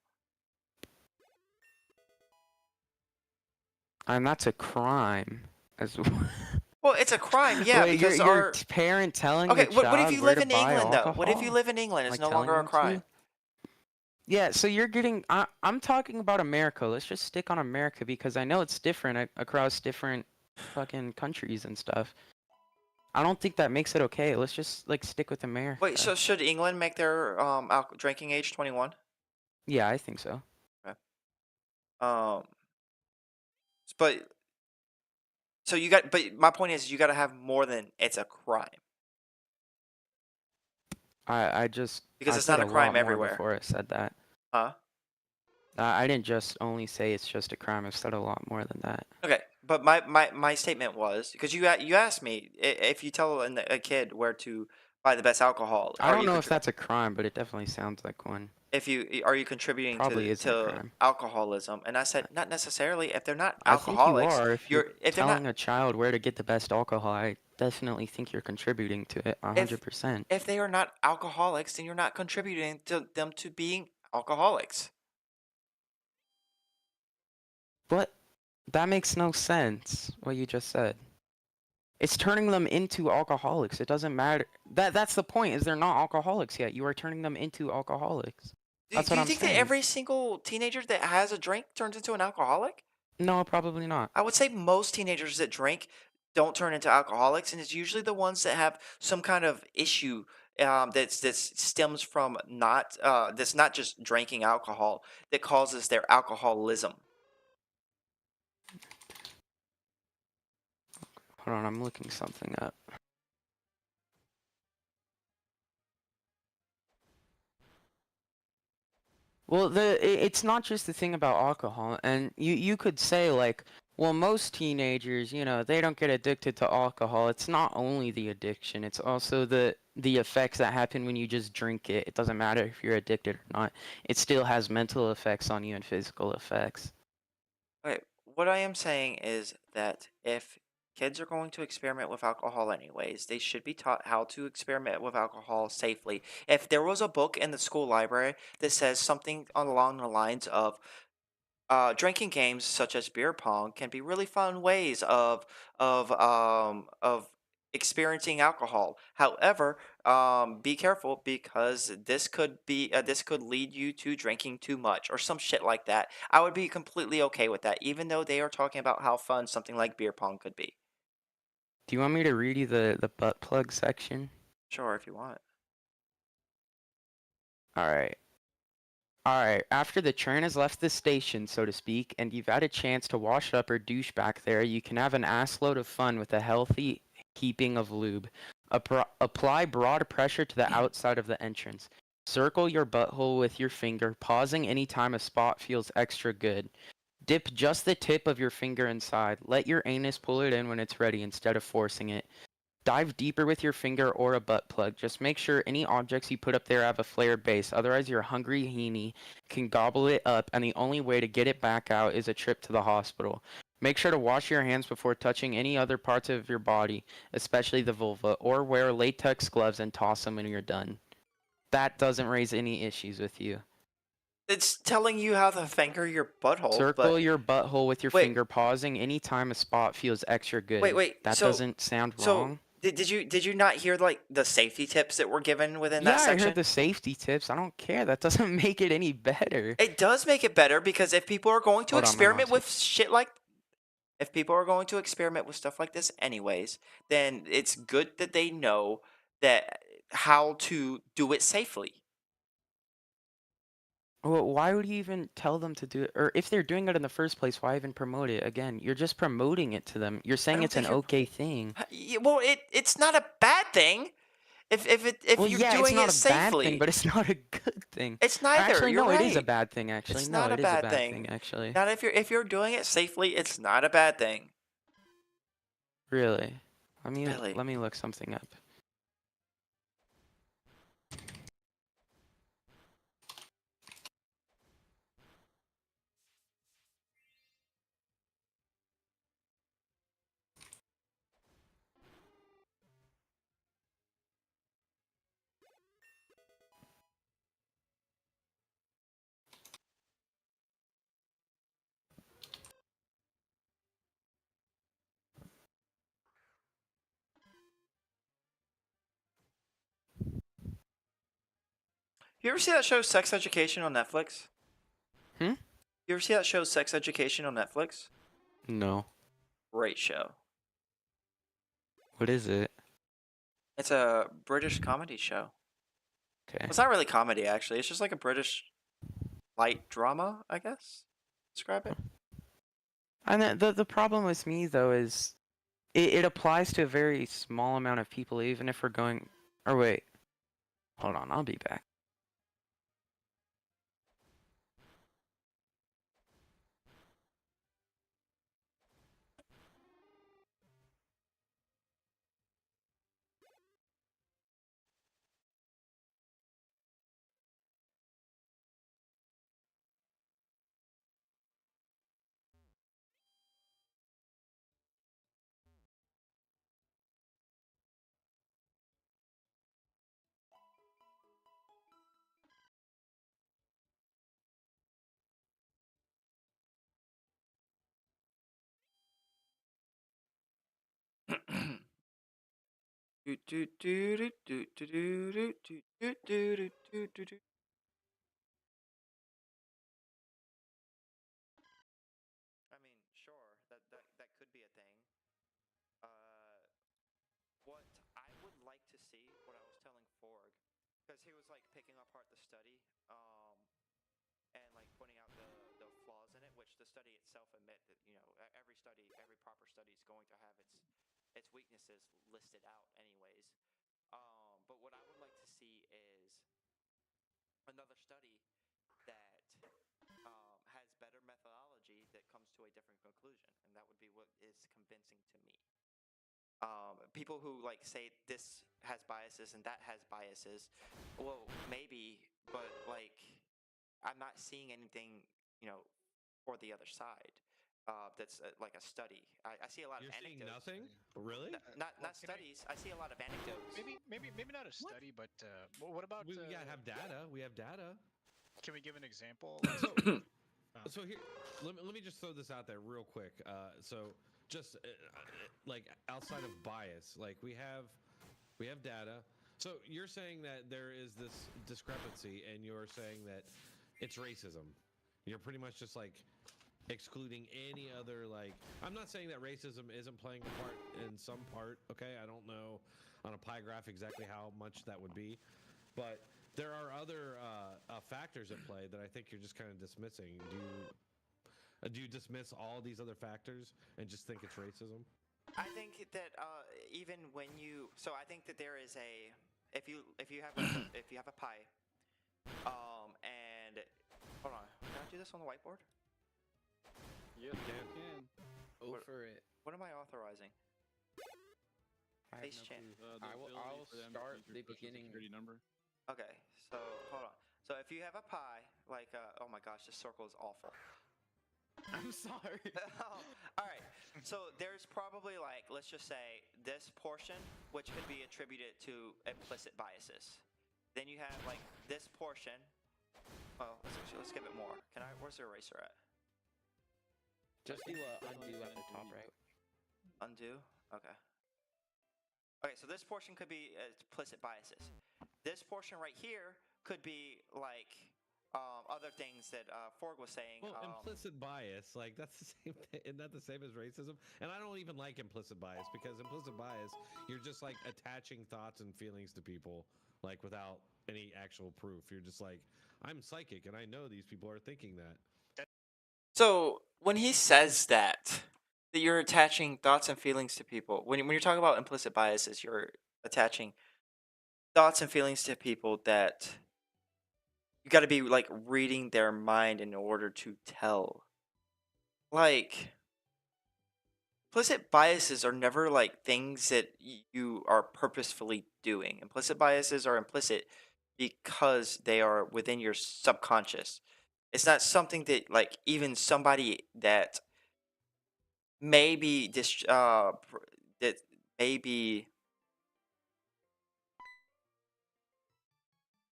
And that's a crime as well. Well, it's a crime, yeah, Wait, because your parent telling okay, your what if child you where live to in buy England though? alcohol? What if you live in England? It's Like no telling longer a them to? crime. Yeah, so you're getting. I'm talking about America. Let's just stick on America because I know it's different across different fucking countries and stuff. I don't think that makes it okay. Let's just like stick with America. Wait, so should England make their drinking age 21? Yeah, I think so. Um, but so you got, but my point is, you got to have more than it's a crime because I it's said not a a crime lot more everywhere, before I said that. huh? I didn't just only say it's just a crime. I've said a lot more than that. Okay, but my statement was because you asked me if you tell a kid where to buy the best alcohol, I don't know if that's a crime, but it definitely sounds like one. are you contributing Probably isn't a to crime. alcoholism? And I said not necessarily. If they're not I think you alcoholics, are. If you're if they're telling not a child where to get the best alcohol, I definitely think you're contributing to it 100%. if they are not alcoholics, then you're not contributing to them to being alcoholics. But that makes no sense, what you just said. It's turning them into alcoholics. It doesn't matter. That's the point, is they're not alcoholics yet. You are turning them into alcoholics. That's Do what you I'm think saying. that every single teenager that has a drink turns into an alcoholic? No, probably not. I would say most teenagers that drink don't turn into alcoholics, and it's usually the ones that have some kind of issue that stems from that's not just drinking alcohol that causes their alcoholism. Hold on, I'm looking something up. Well, it's not just the thing about alcohol, and you could say like, well, most teenagers, they don't get addicted to alcohol. It's not only the addiction; it's also the effects that happen when you just drink it. It doesn't matter if you're addicted or not. It still has mental effects on you and physical effects. Okay, what I am saying is that if kids are going to experiment with alcohol anyways, they should be taught how to experiment with alcohol safely. If there was a book in the school library that says something along the lines of drinking games such as beer pong can be really fun ways of experiencing alcohol. However, be careful because this could lead you to drinking too much or some shit like that. I would be completely okay with that, even though they are talking about how fun something like beer pong could be. Do you want me to read you the butt plug section? Sure, if you want. All right. Alright, after the train has left the station, so to speak, and you've had a chance to wash up or douche back there, you can have an assload of fun with a healthy heaping of lube. Apply broad pressure to the outside of the entrance. Circle your butthole with your finger, pausing anytime a spot feels extra good. Dip just the tip of your finger inside. Let your anus pull it in when it's ready instead of forcing it. Dive deeper with your finger or a butt plug. Just make sure any objects you put up there have a flared base. Otherwise, your hungry heenie can gobble it up, and the only way to get it back out is a trip to the hospital. Make sure to wash your hands before touching any other parts of your body, especially the vulva, or wear latex gloves and toss them when you're done. That doesn't raise any issues with you. It's telling you how to finger your butthole, Circle but your butthole with your wait. finger, pausing anytime a spot feels extra good. wait. That doesn't sound wrong. Did you not hear like the safety tips that were given within Yeah, that I section? heard the safety tips. I don't care. That doesn't make it any better. It does make it better because if people are going to Hold on, my experiment mom's with shit like, if people are going to experiment with stuff like this anyways, then it's good that they know that how to do it safely. Well, why would you even tell them to do it? Or if they're doing it in the first place, why even promote it? Again, you're just promoting it to them. You're saying don't it's an think you're- okay thing. Well, it's not a bad thing if Well, you're yeah, it's doing not it a bad safely. thing, but it's not a good thing. It's Or neither. actually, You're no, right. it is a bad thing. Actually, It's no, not it a is a bad bad thing. thing. Actually, Not if you're doing it safely. It's not a bad thing. really. Really. Let me look something up. You ever see that show Sex Education on Netflix? Hmm? You ever see that show Sex Education on Netflix? No. Great show. What is it? It's a British comedy show. Okay. It's not really comedy, actually. It's just like a British light drama, I guess. Describe it. And the problem with me though is it applies to a very small amount of people, even if we're going. Or wait, hold on, I'll be back. I mean, sure, that could be a thing. What I would like to see, what I was telling Forg, because he was like picking apart the study, and like pointing out the flaws in it, which the study itself admit that every study, every proper study is going to have its weaknesses listed out anyways. But what I would like to see is another study that has better methodology that comes to a different conclusion, and that would be what is convincing to me. People who like say this has biases and that has biases, well, maybe, but like I'm not seeing anything, for the other side. That's like a study. I see a lot You're of seeing anecdotes. nothing? Really? Not Well, can I- studies. I see a lot of anecdotes. Maybe not a study, but what about? We have data. We have data. Can we give an example? So here, let me just throw this out there real quick. So just like outside of bias, like we have data. So you're saying that there is this discrepancy, and you're saying that it's racism. You're pretty much just like excluding any other like. I'm not saying that racism isn't playing a part in some part. Okay, I don't know on a pie graph exactly how much that would be, but there are other factors at play that I think you're just kind of dismissing. Do you dismiss all these other factors and just think it's racism? I think that even when you, so I think that there is a, if you have a, if you have a pie, And hold on, can I do this on the whiteboard? Yes, you can. Go What- for it. What am I authorizing? I have Face no chan- clue. The I will. ability I'll for them to start use your the social beginning. security number. Okay, so hold on. So if you have a pie, like, oh my gosh, this circle is awful. I'm sorry. All right. So there's probably like, let's just say this portion, which could be attributed to implicit biases. Then you have like this portion. Well, let's give it more. Can I? Where's the eraser at? Just do undo at the top right. Undo. Okay. Okay. So this portion could be implicit biases. This portion right here could be like other things that Forg was saying. Well, implicit bias, like that's the same thing. Isn't that the same as racism? And I don't even like implicit bias because implicit bias, you're just like attaching thoughts and feelings to people, like without any actual proof. You're just like, I'm psychic and I know these people are thinking that. So when he says that you're attaching thoughts and feelings to people, when you're talking about implicit biases, you're attaching thoughts and feelings to people that you got to be like reading their mind in order to tell. Like implicit biases are never like things that you are purposefully doing. Implicit biases are implicit because they are within your subconscious. It's not something that like even somebody that maybe that maybe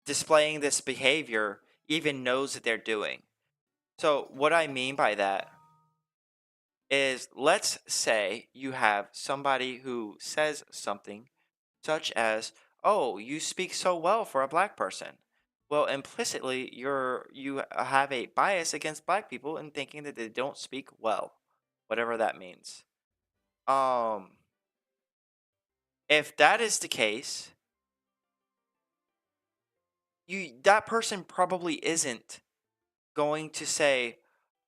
displaying this behavior even knows that they're doing. So what I mean by that is, let's say you have somebody who says something such as, "Oh, you speak so well for a black person." Well, implicitly, you have a bias against black people in thinking that they don't speak well, whatever that means. If that is the case, that person probably isn't going to say,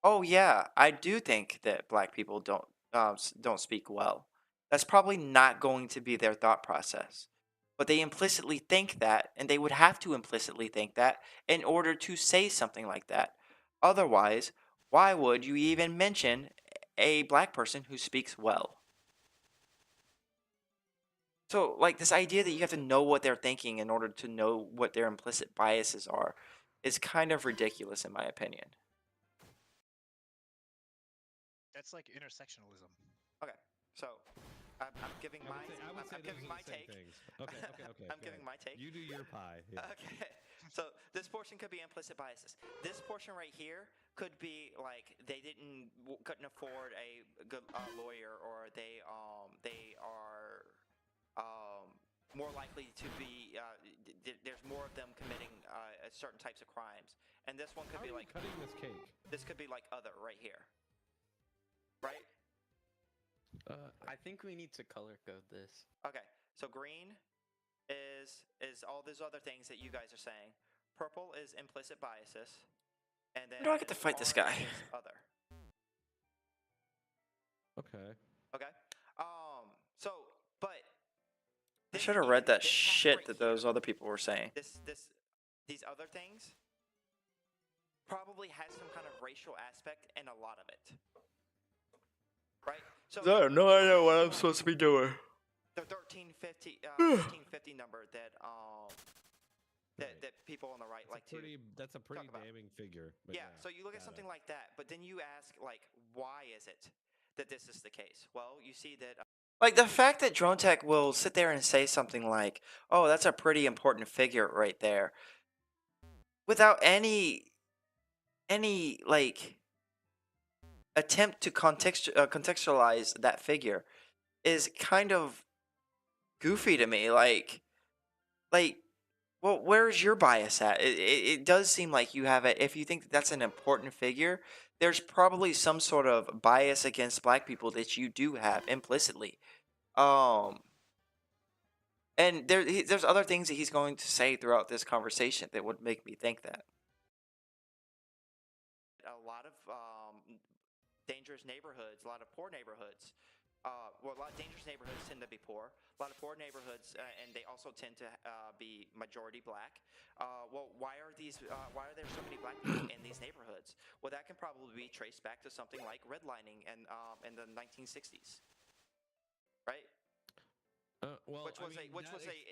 "Oh yeah, I do think that black people don't speak well." That's probably not going to be their thought process. But they implicitly think that, and they would have to implicitly think that in order to say something like that. Otherwise, why would you even mention a black person who speaks well? So, like, this idea that you have to know what they're thinking in order to know what their implicit biases are is kind of ridiculous, in my opinion. That's like intersectionalism. Okay, so I'm giving I my would say I'm those giving are my the same take. things. Okay. I'm go giving ahead. my take. You do your pie. Yeah. Okay, so this portion could be implicit biases. This portion right here could be like they couldn't afford a good lawyer, or they are more likely to be there's more of them committing certain types of crimes, and this one could How be are you like cutting this cake? this could be like other right here, right? I think we need to color code this. Okay, so green is all those other things that you guys are saying. Purple is implicit biases, and then do I get to fight this orange guy? is other. Okay. Okay. So, but I this should have even- read that this half shit right that those here, other people were saying. these other things probably has some kind of racial aspect in a lot of it. Right? So I have no idea what I'm supposed to be doing. the 1350 number that that people on the right like to That's a pretty talk about. damning figure. But yeah, so you look at got something it. like that, but then you ask, like, why is it that this is the case? Well, you see that like the fact that Drone Tech will sit there and say something like, "Oh, that's a pretty important figure right there," without any like attempt to contextualize that figure is kind of goofy to me. Like, well, where's your bias at? It does seem like you have it. If you think that that's an important figure, there's probably some sort of bias against black people that you do have implicitly. And there's other things that he's going to say throughout this conversation that would make me think that. A lot of dangerous neighborhoods, a lot of poor neighborhoods, well, a lot of dangerous neighborhoods tend to be poor. A lot of poor neighborhoods, and they also tend to be majority black. Well, why are there so many black people in these neighborhoods? Well, that can probably be traced back to something like redlining and in the 1960s, right? Well, Which was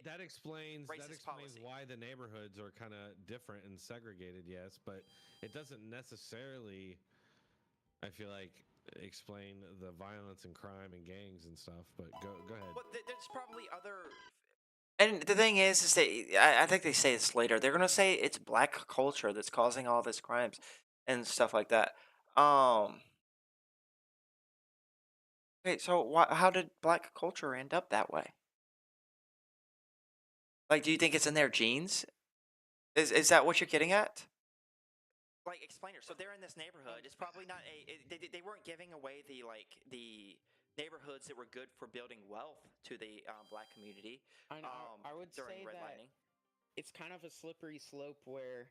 that explains racist policy. why the neighborhoods are kind of different and segregated. Yes, but it doesn't necessarily, I feel like, explain the violence and crime and gangs and stuff. But go ahead. Well, there's probably other. And the thing is I think they say this later. They're gonna say it's black culture that's causing all this crimes and stuff like that. Wait, so how did black culture end up that way? Like, do you think it's in their genes? Is that what you're getting at? Like, explain it. So they're in this neighborhood. It's probably not they weren't giving away the neighborhoods that were good for building wealth to the black community. I would during say that redlining. it's kind of a slippery slope where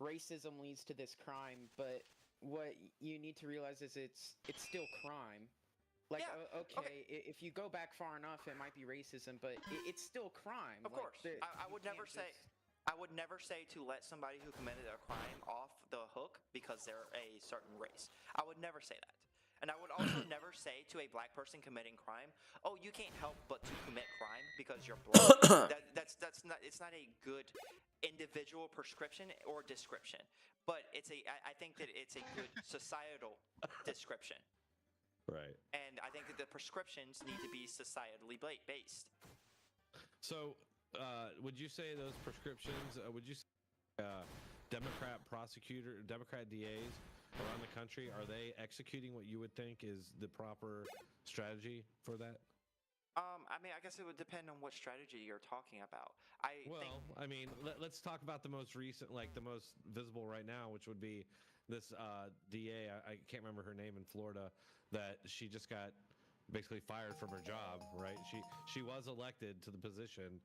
racism leads to this crime, but what you need to realize is it's still crime. Like, Yeah, okay, if you go back far enough, it might be racism, but it's still crime. Of Like, course, I you would never can't say. just- I would never say to let somebody who committed a crime off the hook because they're a certain race. I would never say that. And I would also never say to a black person committing crime, "Oh, you can't help but to commit crime because you're black." That's not. It's not a good individual prescription or description. But I think that it's a good societal description. Right. And I think that the prescriptions need to be societally based. So, would you say those prescriptions? Would you say Democrat DAs around the country, are they executing what you would think is the proper strategy for that? I mean, I guess it would depend on what strategy you're talking about. I mean, let's talk about the most recent, like the most visible right now, which would be this DA. I can't remember her name in Florida. That she just got basically fired from her job. Right? She was elected to the position.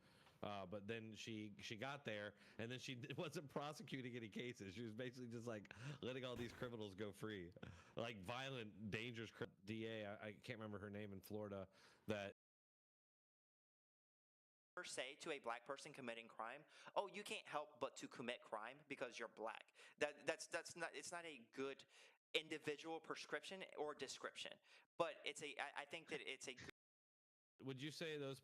But then she got there, and then she wasn't prosecuting any cases. She was basically just like letting all these criminals go free, like violent, dangerous DA. I can't remember her name in Florida. That Say to a black person committing crime, "Oh, you can't help but to commit crime because you're black." That's not. It's not a good individual prescription or description. But I think that it's a. would you say those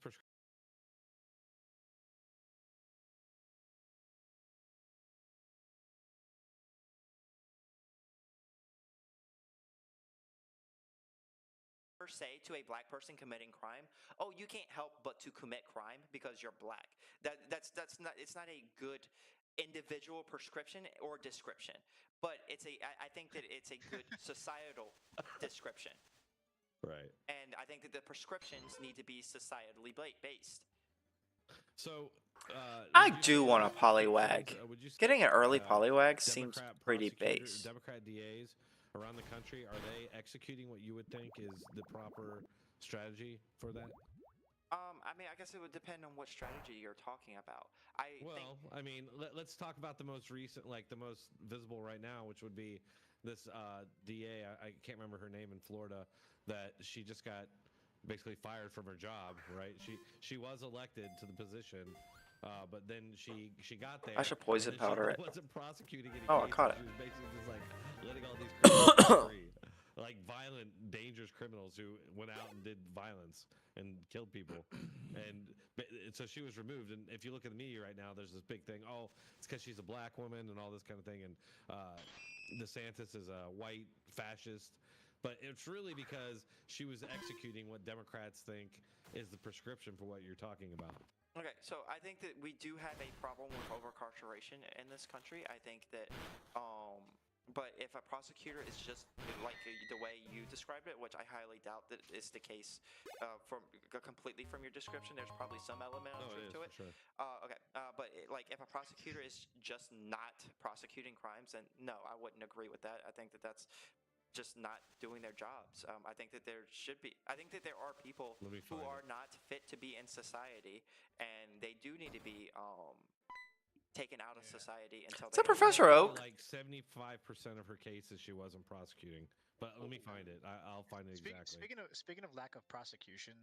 Say to a black person committing crime, "Oh, you can't help but to commit crime because you're black." That's not. It's not a good individual prescription or description. But I think that it's a good societal description. Right. And I think that the prescriptions need to be societally based. So, I would you do say want a those polywag. prescriptions, would you say, Getting an early uh, polywag seems Democrat pretty prosecutors, base. Democrat DAs around the country, are they executing what you would think is the proper strategy for that? I mean, I guess it would depend on what strategy you're talking about. I mean, let's talk about the most recent, like the most visible right now, which would be this DA. I can't remember her name in Florida. That she just got basically fired from her job. Right? She was elected to the position. But then she got there. I should poison and then powder it. She wasn't prosecuting any Oh, I cases. caught it. She was basically just like letting all these criminals go free, like violent, dangerous criminals who went out and did violence and killed people. And so she was removed. And if you look at the media right now, there's this big thing. Oh, it's because she's a black woman and all this kind of thing. And DeSantis is a white fascist. But it's really because she was executing what Democrats think is the prescription for what you're talking about. Okay, so I think that we do have a problem with overcarceration in this country. I think that, but if a prosecutor is just like the way you described it, which I highly doubt that is the case, completely from your description, there's probably some element of truth to it. For sure. Okay, but like if a prosecutor is just not prosecuting crimes, then no, I wouldn't agree with that. I think that that's just not doing their jobs. I think that there should be. I think that there are people who are not fit to be in society, and they do need to be taken out of society until. It's they a Professor Oak. Oak. Like 75% of her cases, she wasn't prosecuting. But let me find it. I'll find it exactly. Speaking of lack of prosecution,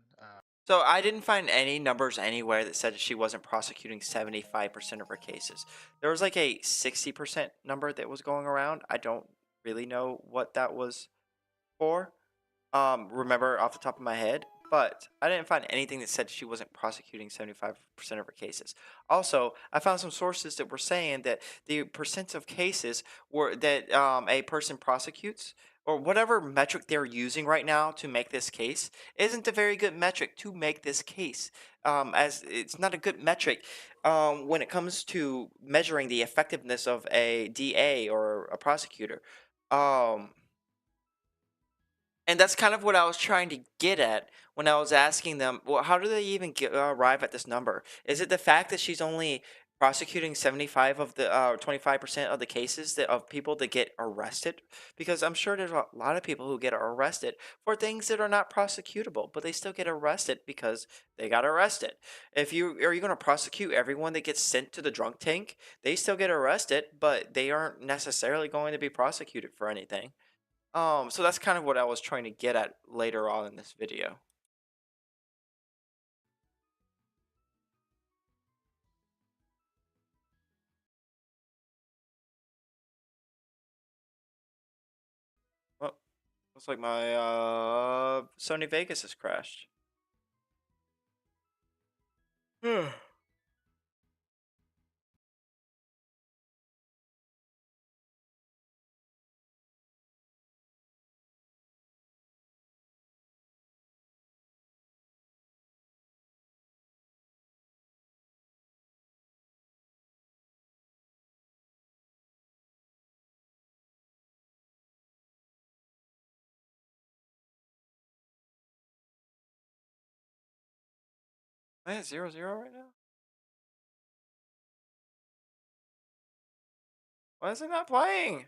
So I didn't find any numbers anywhere that said she wasn't prosecuting 75% of her cases. There was like a 60% number that was going around. I don't really know what that was for. Remember off the top of my head, but I didn't find anything that said she wasn't prosecuting 75% of her cases. Also, I found some sources that were saying that the percent of cases were that a person prosecutes or whatever metric they're using right now to make this case isn't a very good metric to make this case. As it's not a good metric when it comes to measuring the effectiveness of a DA or a prosecutor. Um, and that's kind of what I was trying to get at when I was asking them, well, how do they even arrive at this number? Is it the fact that she's only prosecuting 75 of the 25% of the cases that of people that get arrested? Because I'm sure there's a lot of people who get arrested for things that are not prosecutable, but they still get arrested because they got arrested. If you are you going to prosecute everyone that gets sent to the drunk tank? They still get arrested, but they aren't necessarily going to be prosecuted for anything. So that's kind of what I was trying to get at later on in this video. Well, looks like my Sony Vegas has crashed. Am I at 0-0 right now? Why is it not playing?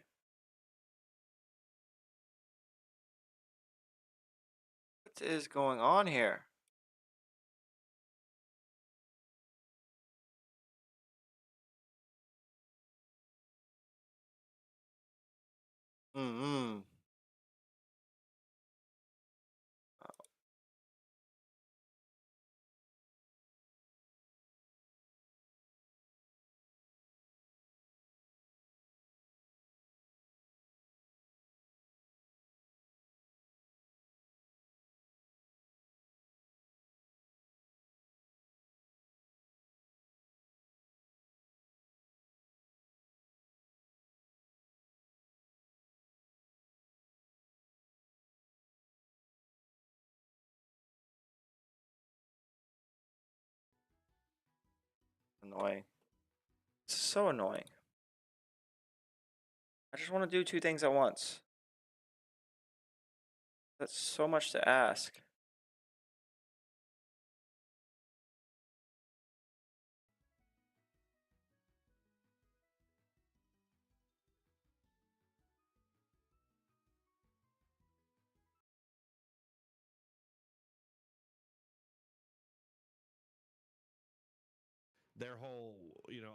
What is going on here? Mm-hmm. Annoying. This is so annoying. I just want to do two things at once. That's so much to ask. Their whole,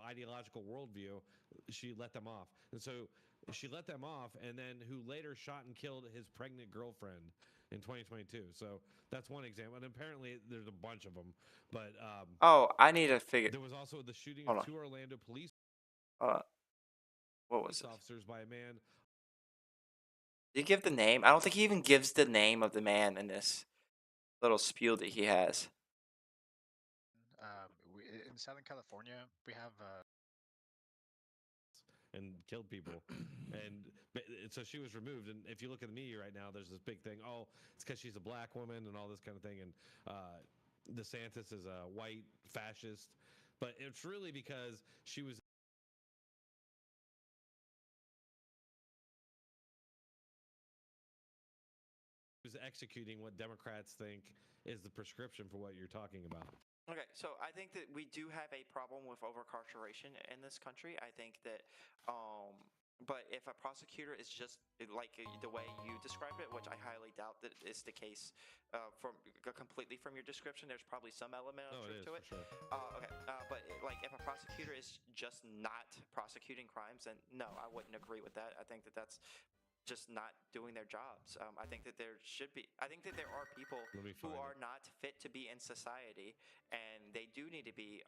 ideological worldview, she let them off. And so she let them off, and then who later shot and killed his pregnant girlfriend in 2022. So that's one example. And apparently there's a bunch of them. But Oh, I need to figure. there was also the shooting Hold of on. 2 Orlando police What was it? officers by a man. Did he give the name? I don't think he even gives the name of the man in this little spiel that he has. in Southern California, we have And killed people. So she was removed. And if you look at the media right now, there's this big thing. Oh, it's because she's a black woman and all this kind of thing. And DeSantis is a white fascist. But it's really because she was executing what Democrats think is the prescription for what you're talking about. Okay, so I think that we do have a problem with overcarceration in this country. I think that, but if a prosecutor is just like the way you described it, which I highly doubt that is the case, from completely from your description, there's probably some element of truth to it. For sure. Okay, but like if a prosecutor is just not prosecuting crimes, then no, I wouldn't agree with that. I think that that's just not doing their jobs. I think that there should be. I think that there are people Let me who find are it. not fit to be in society, and they do need to be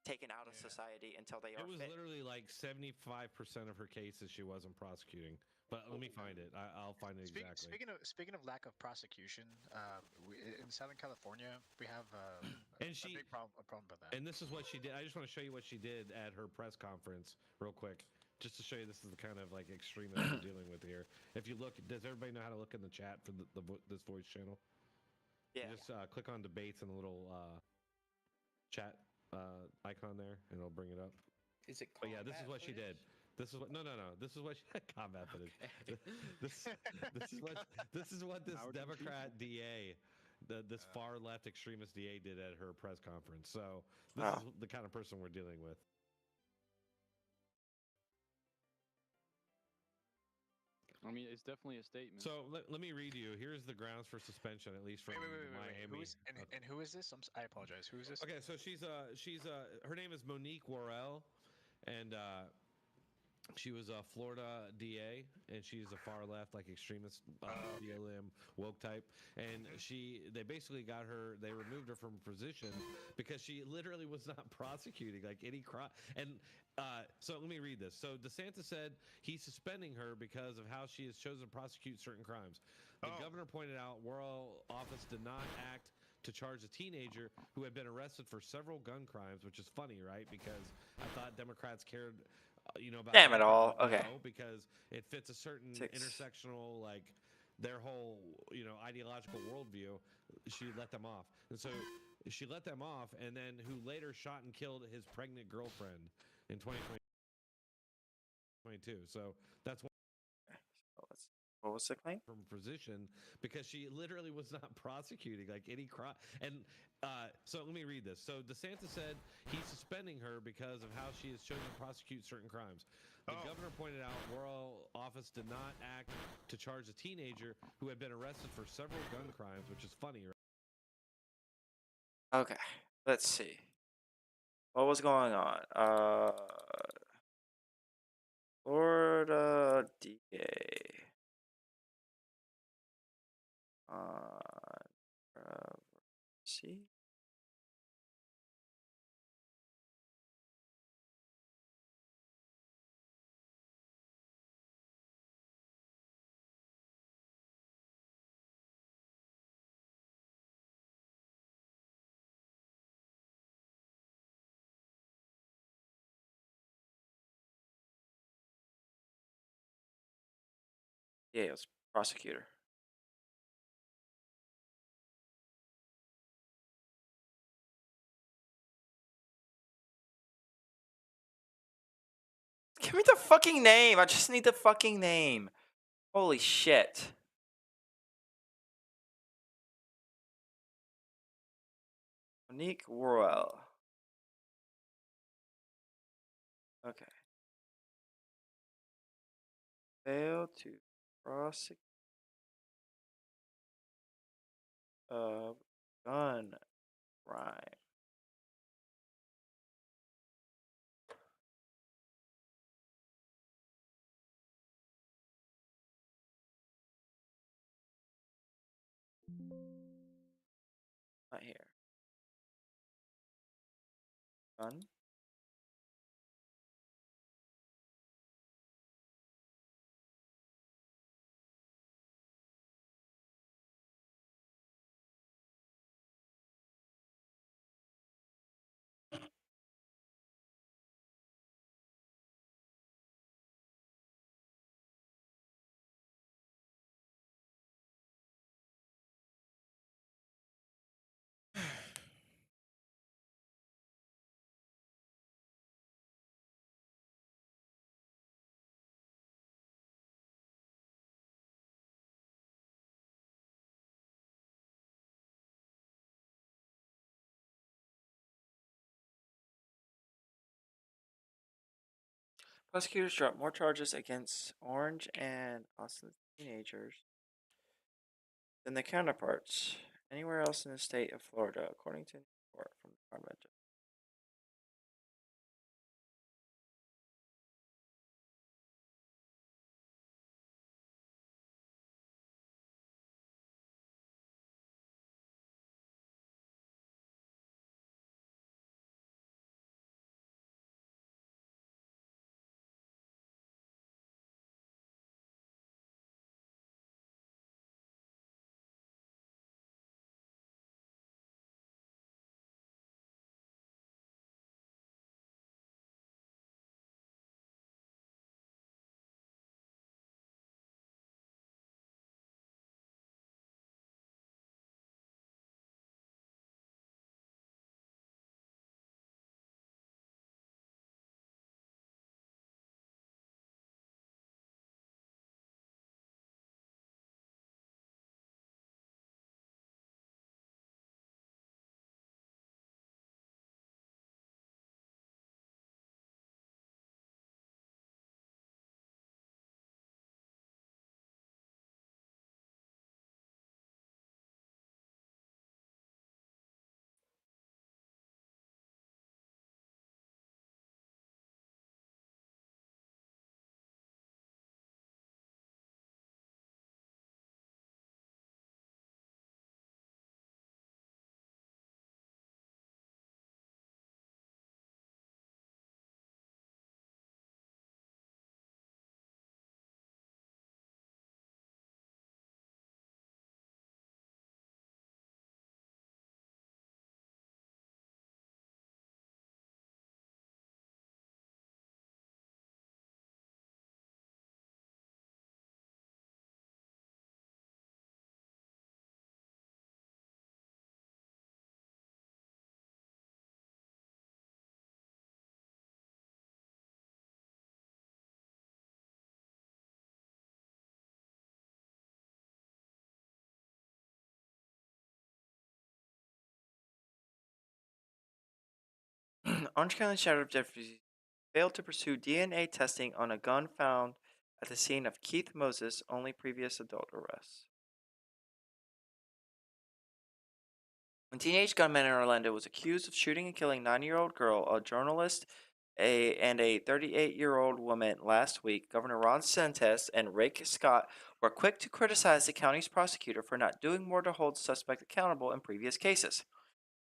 taken out of Yeah. society until they are It was fit. literally like 75% of her cases she wasn't prosecuting. But let me find it. I'll find it exactly. Speaking of lack of prosecution, in Southern California we have And a big problem with that. And this is what she did. I just want to show you what she did at her press conference, real quick, just to show you this is the kind of like extremist we're dealing with here. If you look, does everybody know how to look in the chat for this voice channel? Yeah. You just click on debates and the little chat icon there, and it'll bring it up. Is it? But yeah, this is what she did. This is what no. This is what combat footage. This is what this Howard Democrat DA, this far left extremist DA did at her press conference. So this Wow. is the kind of person we're dealing with. I mean, it's definitely a statement. So let me read you. Here's the grounds for suspension, at least from Miami. Who is and who is this? I apologize. Who is this? Okay, so she's her name is Monique Worrell, and she was a Florida DA, and she's a far left, like extremist, BLM woke type. And they basically got her. They removed her from position because she literally was not prosecuting like any crime. And so let me read this. So DeSantis said he's suspending her because of how she has chosen to prosecute certain crimes. The governor pointed out Worrell office did not act to charge a teenager who had been arrested for several gun crimes, which is funny, right? Because I thought Democrats cared, about Damn it gun all. crimes. Okay. No, because it fits a certain 6. intersectional, like their whole, ideological worldview. She let them off, and so she let them off, and then who later shot and killed his pregnant girlfriend in 2022. So that's one. What was the claim? From position because she literally was not prosecuting like any crime. And so let me read this. So DeSantis said he's suspending her because of how she has chosen to prosecute certain crimes. The governor pointed out Worrell office did not act to charge a teenager who had been arrested for several gun crimes, which is funny, right? Okay. Let's see. What was going on? Florida DA. See? Yeah, it was prosecutor. Give me the fucking name. I just need the fucking name. Holy shit. Monique Worrell. Okay. Failed to prosecute a gun crime. Not here. Gun. Prosecutors dropped more charges against Orange and Austin teenagers than their counterparts anywhere else in the state of Florida, according to a report from the Department of Justice. Orange County Sheriff Jeffries failed to pursue DNA testing on a gun found at the scene of Keith Moses' only previous adult arrest. A teenage gunman in Orlando was accused of shooting and killing 9-year-old girl, a journalist, and a 38-year-old woman last week. Governor Ron DeSantis and Rick Scott were quick to criticize the county's prosecutor for not doing more to hold the suspect accountable in previous cases.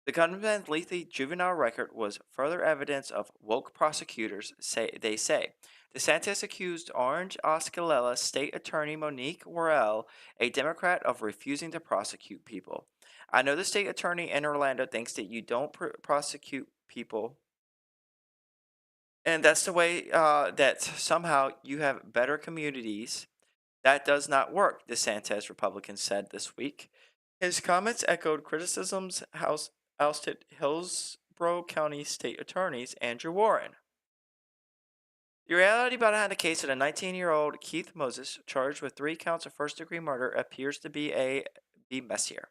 The gunman's lengthy juvenile record was further evidence of woke prosecutors, they say. DeSantis accused Orange Osceola State Attorney Monique Worrell, a Democrat, of refusing to prosecute people. I know the state attorney in Orlando thinks that you don't prosecute people, and that's the way that somehow you have better communities. That does not work, DeSantis Republicans said this week. His comments echoed criticisms ousted Hillsborough County State Attorney Andrew Warren. The reality behind the case of the 19-year-old Keith Moses, charged with 3 counts of first-degree murder, appears to be messier.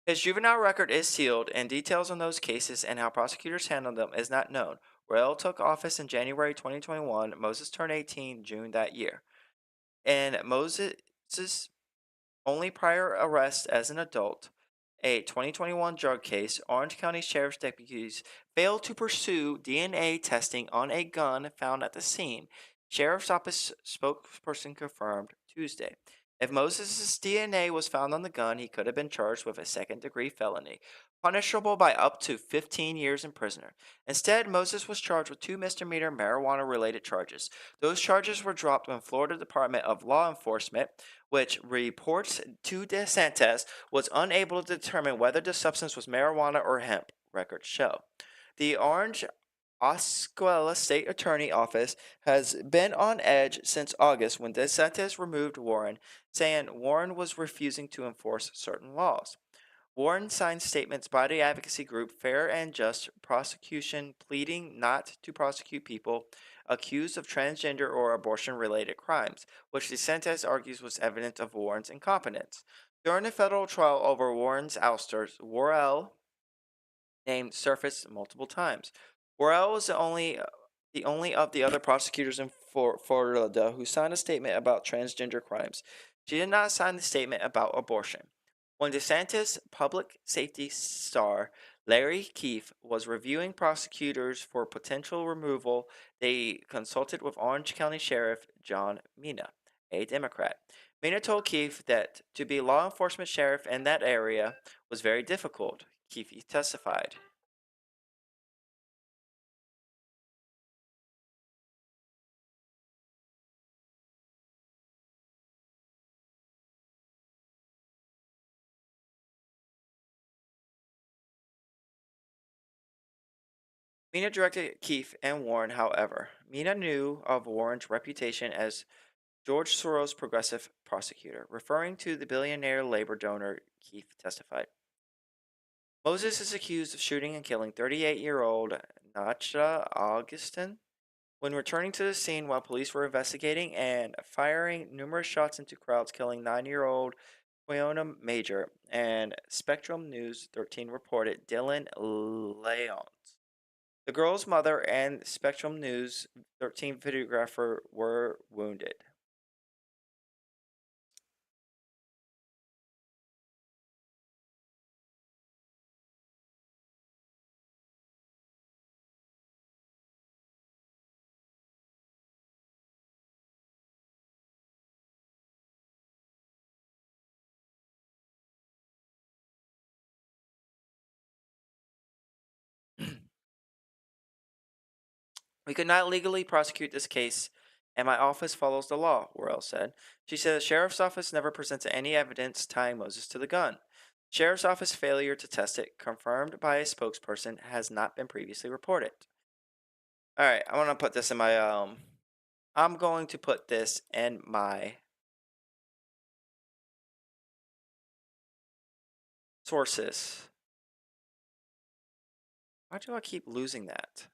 His juvenile record is sealed, and details on those cases and how prosecutors handled them is not known. Worrell took office in January 2021. Moses turned 18 June that year. And Moses' only prior arrest as an adult, a 2021 drug case, Orange County Sheriff's deputies failed to pursue DNA testing on a gun found at the scene, Sheriff's Office spokesperson confirmed Tuesday. If Moses' DNA was found on the gun, he could have been charged with a second-degree felony, punishable by up to 15 years in prison. Instead, Moses was charged with 2 misdemeanor marijuana-related charges. Those charges were dropped when Florida Department of Law Enforcement, which reports to DeSantis, was unable to determine whether the substance was marijuana or hemp, records show. The Orange Osceola State Attorney Office has been on edge since August when DeSantis removed Warren, saying Warren was refusing to enforce certain laws. Warren signed statements by the advocacy group Fair and Just Prosecution pleading not to prosecute people accused of transgender or abortion-related crimes, which DeSantis argues was evidence of Warren's incompetence. During the federal trial over Warren's ousters, Worrell name surfaced multiple times. Worrell was the only of the other prosecutors in Florida who signed a statement about transgender crimes. She did not sign the statement about abortion. When DeSantis public safety star Larry Keefe was reviewing prosecutors for potential removal, they consulted with Orange County Sheriff John Mina, a Democrat. Mina told Keefe that to be law enforcement sheriff in that area was very difficult. Keefe testified. Mina directed Keefe and Warren, however. Mina knew of Warren's reputation as George Soros' progressive prosecutor. Referring to the billionaire labor donor, Keefe testified. Moses is accused of shooting and killing 38-year-old Nacha Augustin when returning to the scene while police were investigating and firing numerous shots into crowds, killing 9-year-old Quiona Major, and Spectrum News 13 reported Dylan Leons. The girl's mother and Spectrum News 13 videographer were wounded. We could not legally prosecute this case, and my office follows the law, Worrell said. She said the sheriff's office never presented any evidence tying Moses to the gun. Sheriff's office failure to test it, confirmed by a spokesperson, has not been previously reported. Alright, I want to put this in my, I'm going to put this in my sources. Why do I keep losing that?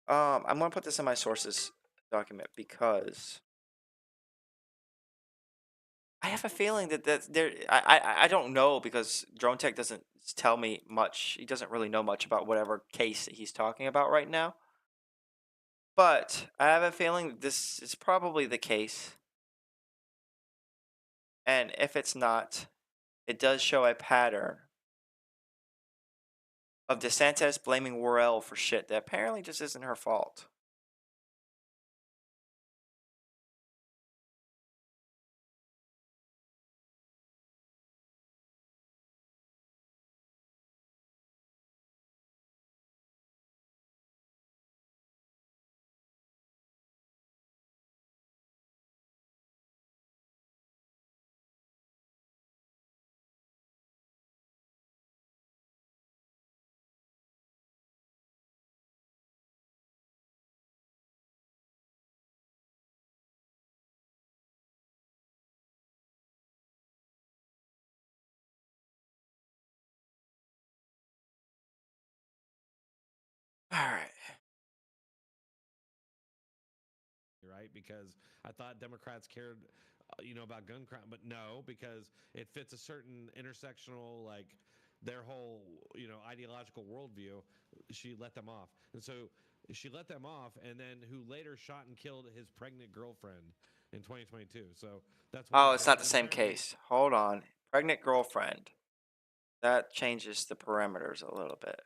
I'm going to put this in my sources document because I have a feeling that there. I don't know because Drone Tech doesn't tell me much. He doesn't really know much about whatever case that he's talking about right now. But I have a feeling that this is probably the case. And if it's not, it does show a pattern of DeSantis blaming Worrell for shit that apparently just isn't her fault. All right. Right? Because I thought Democrats cared, about gun crime, but no, because it fits a certain intersectional, like their whole, ideological worldview. She let them off, and so she let them off, and then who later shot and killed his pregnant girlfriend in 2022. So that's one Oh, it's not example. the And same apparently, case. Hold on. Pregnant girlfriend. That changes the parameters a little bit.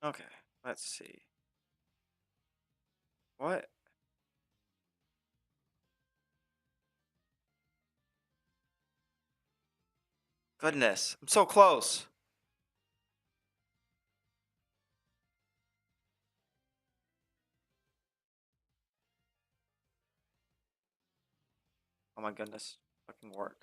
Okay, let's see. What? Goodness, I'm so close. Oh my goodness. Fucking work.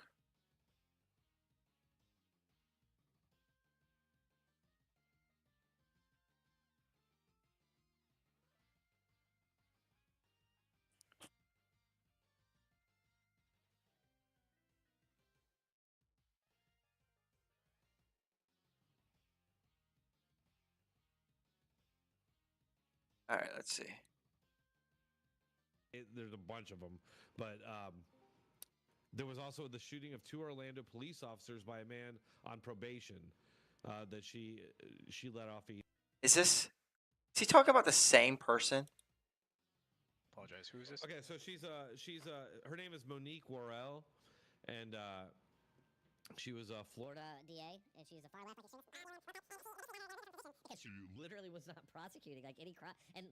All right, let's see. there's a bunch of them, but there was also the shooting of 2 Orlando police officers by a man on probation that she let off. Is he talking about the same person? Apologize. Who is this? Okay, so she's her name is Monique Worrell, and she was a Florida. DA, and she's a far left. She literally was not prosecuting like any crime. And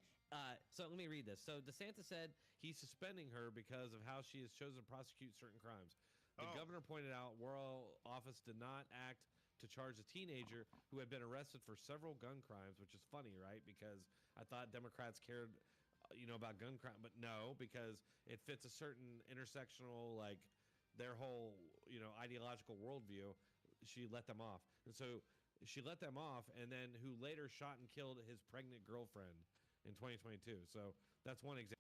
So let me read this. So DeSantis said he's suspending her because of how she has chosen to prosecute certain crimes. The governor pointed out Worrell office did not act to charge a teenager who had been arrested for several gun crimes, which is funny, right? Because I thought Democrats cared, about gun crime, but no, because it fits a certain intersectional, like their whole, ideological worldview. She let them off, and so she let them off, and then who later shot and killed his pregnant girlfriend in 2022. So that's one example.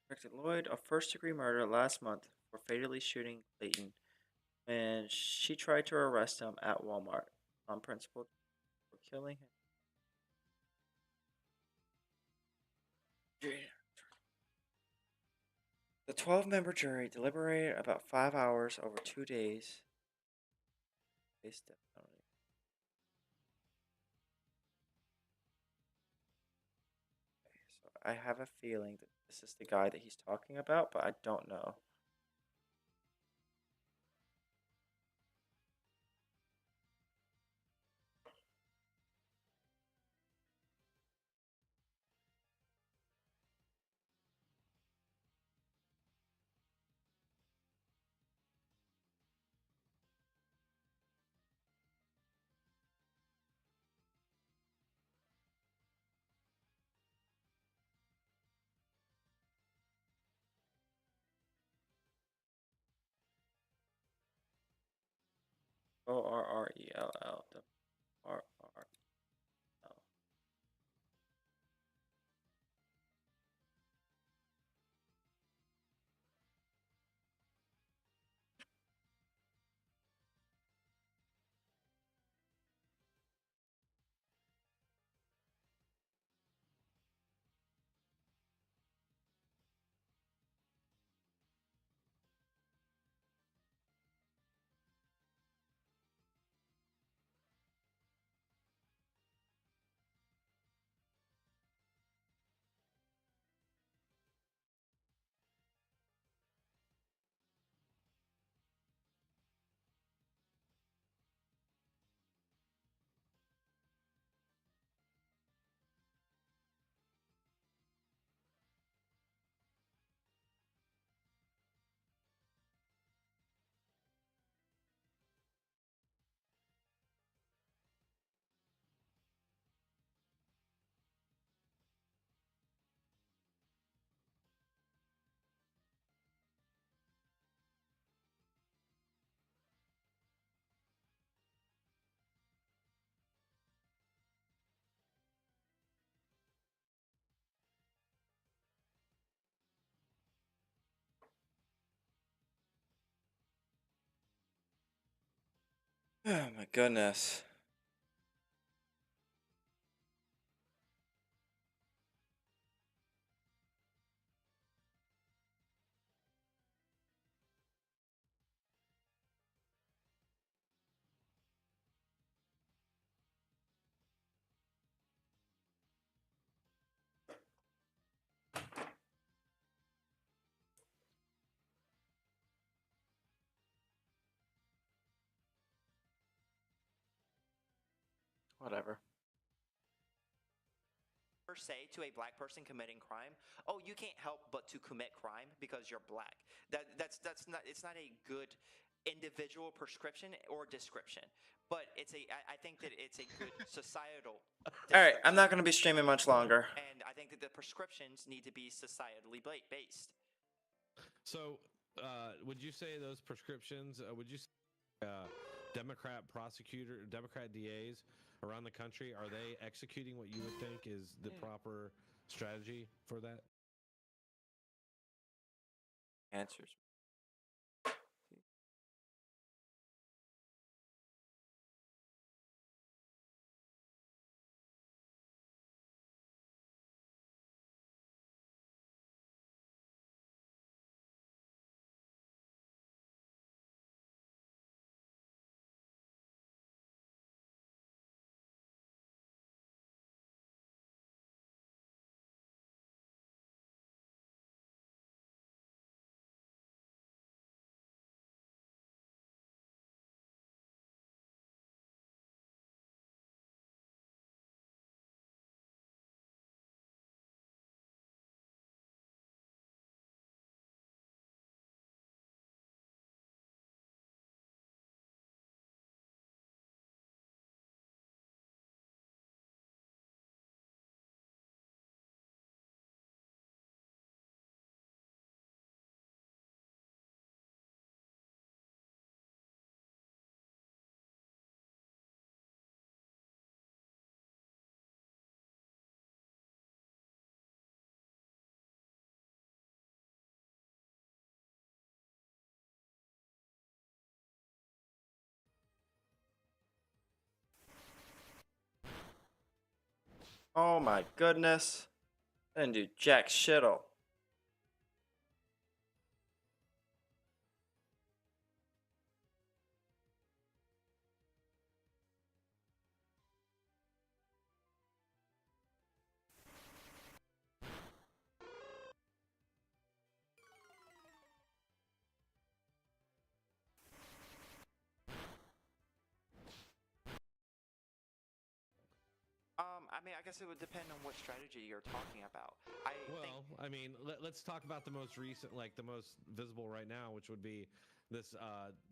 convicted Lloyd of first-degree murder last month for fatally shooting Clayton when she tried to arrest him at Walmart on principle for killing him. The 12-member jury deliberated about 5 hours over 2 days. Case death penalty. So I have a feeling that this is the guy that he's talking about, but I don't know. ORRELL. RRL. Oh my goodness. Whatever. Per se to a black person committing crime, oh, you can't help but to commit crime because you're black. That's not, it's not a good individual prescription or description, but I think that it's a good societal All right, I'm description. not going to be streaming much longer. And I think that the prescriptions need to be societally based. So, would you say those prescriptions? Would you say Democrat Democrat DAs around the country, are they executing what you would think is the proper strategy for that? Answers. Oh my goodness. I didn't do jack shittle. I mean, I guess it would depend on what strategy you're talking about. I think Well, I mean, let's talk about the most recent, like the most visible right now, which would be this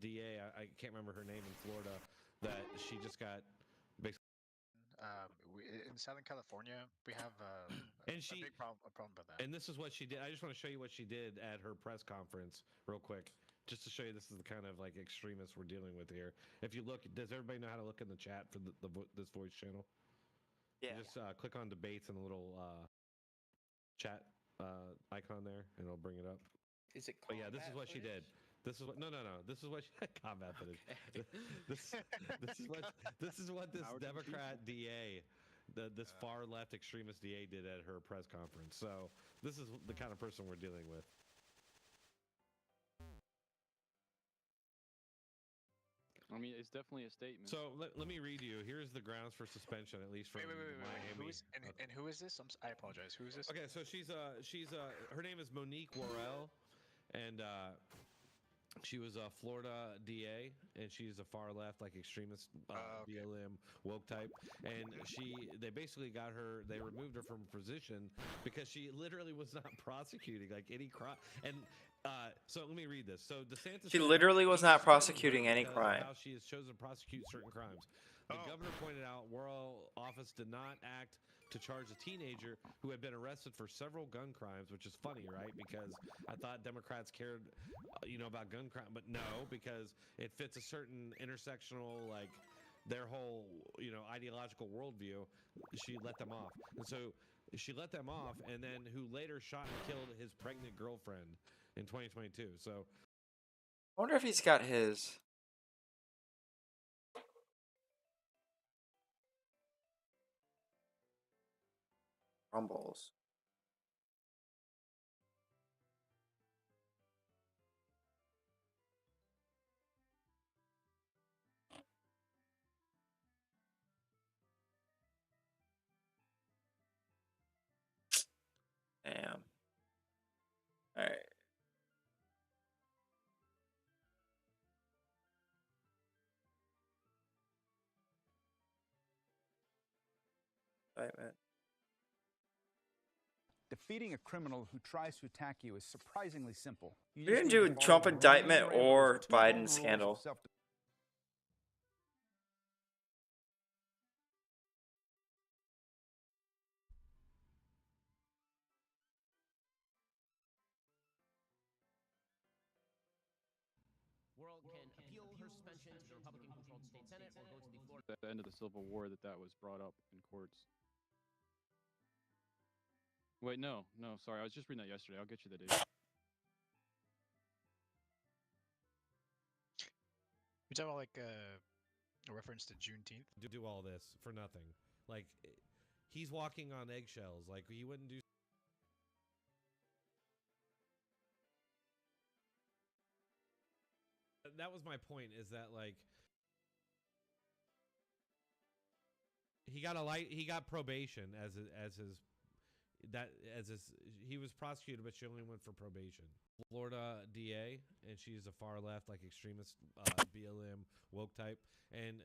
DA. I can't remember her name in Florida. That she just got basically. In Southern California, we have And a she big problem with that. and this is what she did. I just want to show you what she did at her press conference, real quick, just to show you this is the kind of like extremists we're dealing with here. If you look, does everybody know how to look in the chat for this voice channel? yeah. You just click on debates and the little chat icon there, and it'll bring it up. Is it? But yeah, this is what she did. This is what no. This is what she, combat footage. This is what this Howard Democrat DA, this far left extremist DA did at her press conference. So this is the kind of person we're dealing with. I mean, it's definitely a statement. So let me read you. Here's the grounds for suspension, at least from Miami. Who is and who is this? I apologize. Who is this? Okay, so she's her name is Monique Worrell, and she was a Florida DA, and she's a far left, like extremist Okay. BLM woke type. And they basically got her. They removed her from position because she literally was not prosecuting like any crime. And so let me read this. So DeSantis. She said literally was he not suspended her prosecuting any because of crime. How she has chosen to prosecute certain crimes. The governor pointed out Worrell office did not act to charge a teenager who had been arrested for several gun crimes, which is funny, right? Because I thought Democrats cared, about gun crime, but no, because it fits a certain intersectional, like their whole, ideological worldview. She let them off, and so she let them off, and then who later shot and killed his pregnant girlfriend in 2022. So I wonder if he's got his. Rumbles. Damn. Alright. Indictment. Defeating a criminal who tries to attack you is surprisingly simple. We just didn't need do to follow Trump the indictment Marine or Rambo's two Biden golden rules of scandal. self- World can appeal her suspension to the Republican-controlled state Senate or go to the Florida. At the end of the Civil War, that was brought up in courts. Wait, no, sorry, I was just reading that yesterday. I'll get you the date. You talking about like a reference to Juneteenth? to do all this for nothing, like he's walking on eggshells. Like he wouldn't do. That was my point. Is that like he got probation as his he was prosecuted, but she only went for probation. Florida DA, and she's a far left, like extremist BLM woke type, and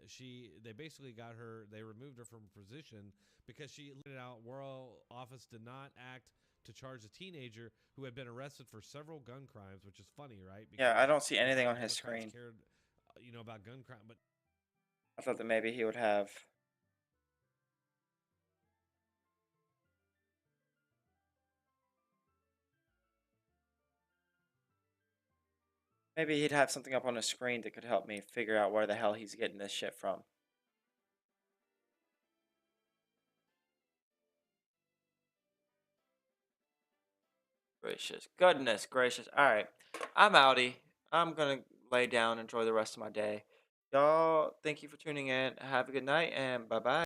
they basically got her. They removed her from position because she let out. Worrell office did not act to charge a teenager who had been arrested for several gun crimes, which is funny, right? Yeah, I don't see I anything thought on his Democrats screen. cared, about gun crime, but I thought that maybe he would have. Maybe he'd have something up on his screen that could help me figure out where the hell he's getting this shit from. Gracious. Goodness gracious. Alright. I'm outie. I'm gonna lay down, enjoy the rest of my day. Y'all, thank you for tuning in. Have a good night, and bye-bye.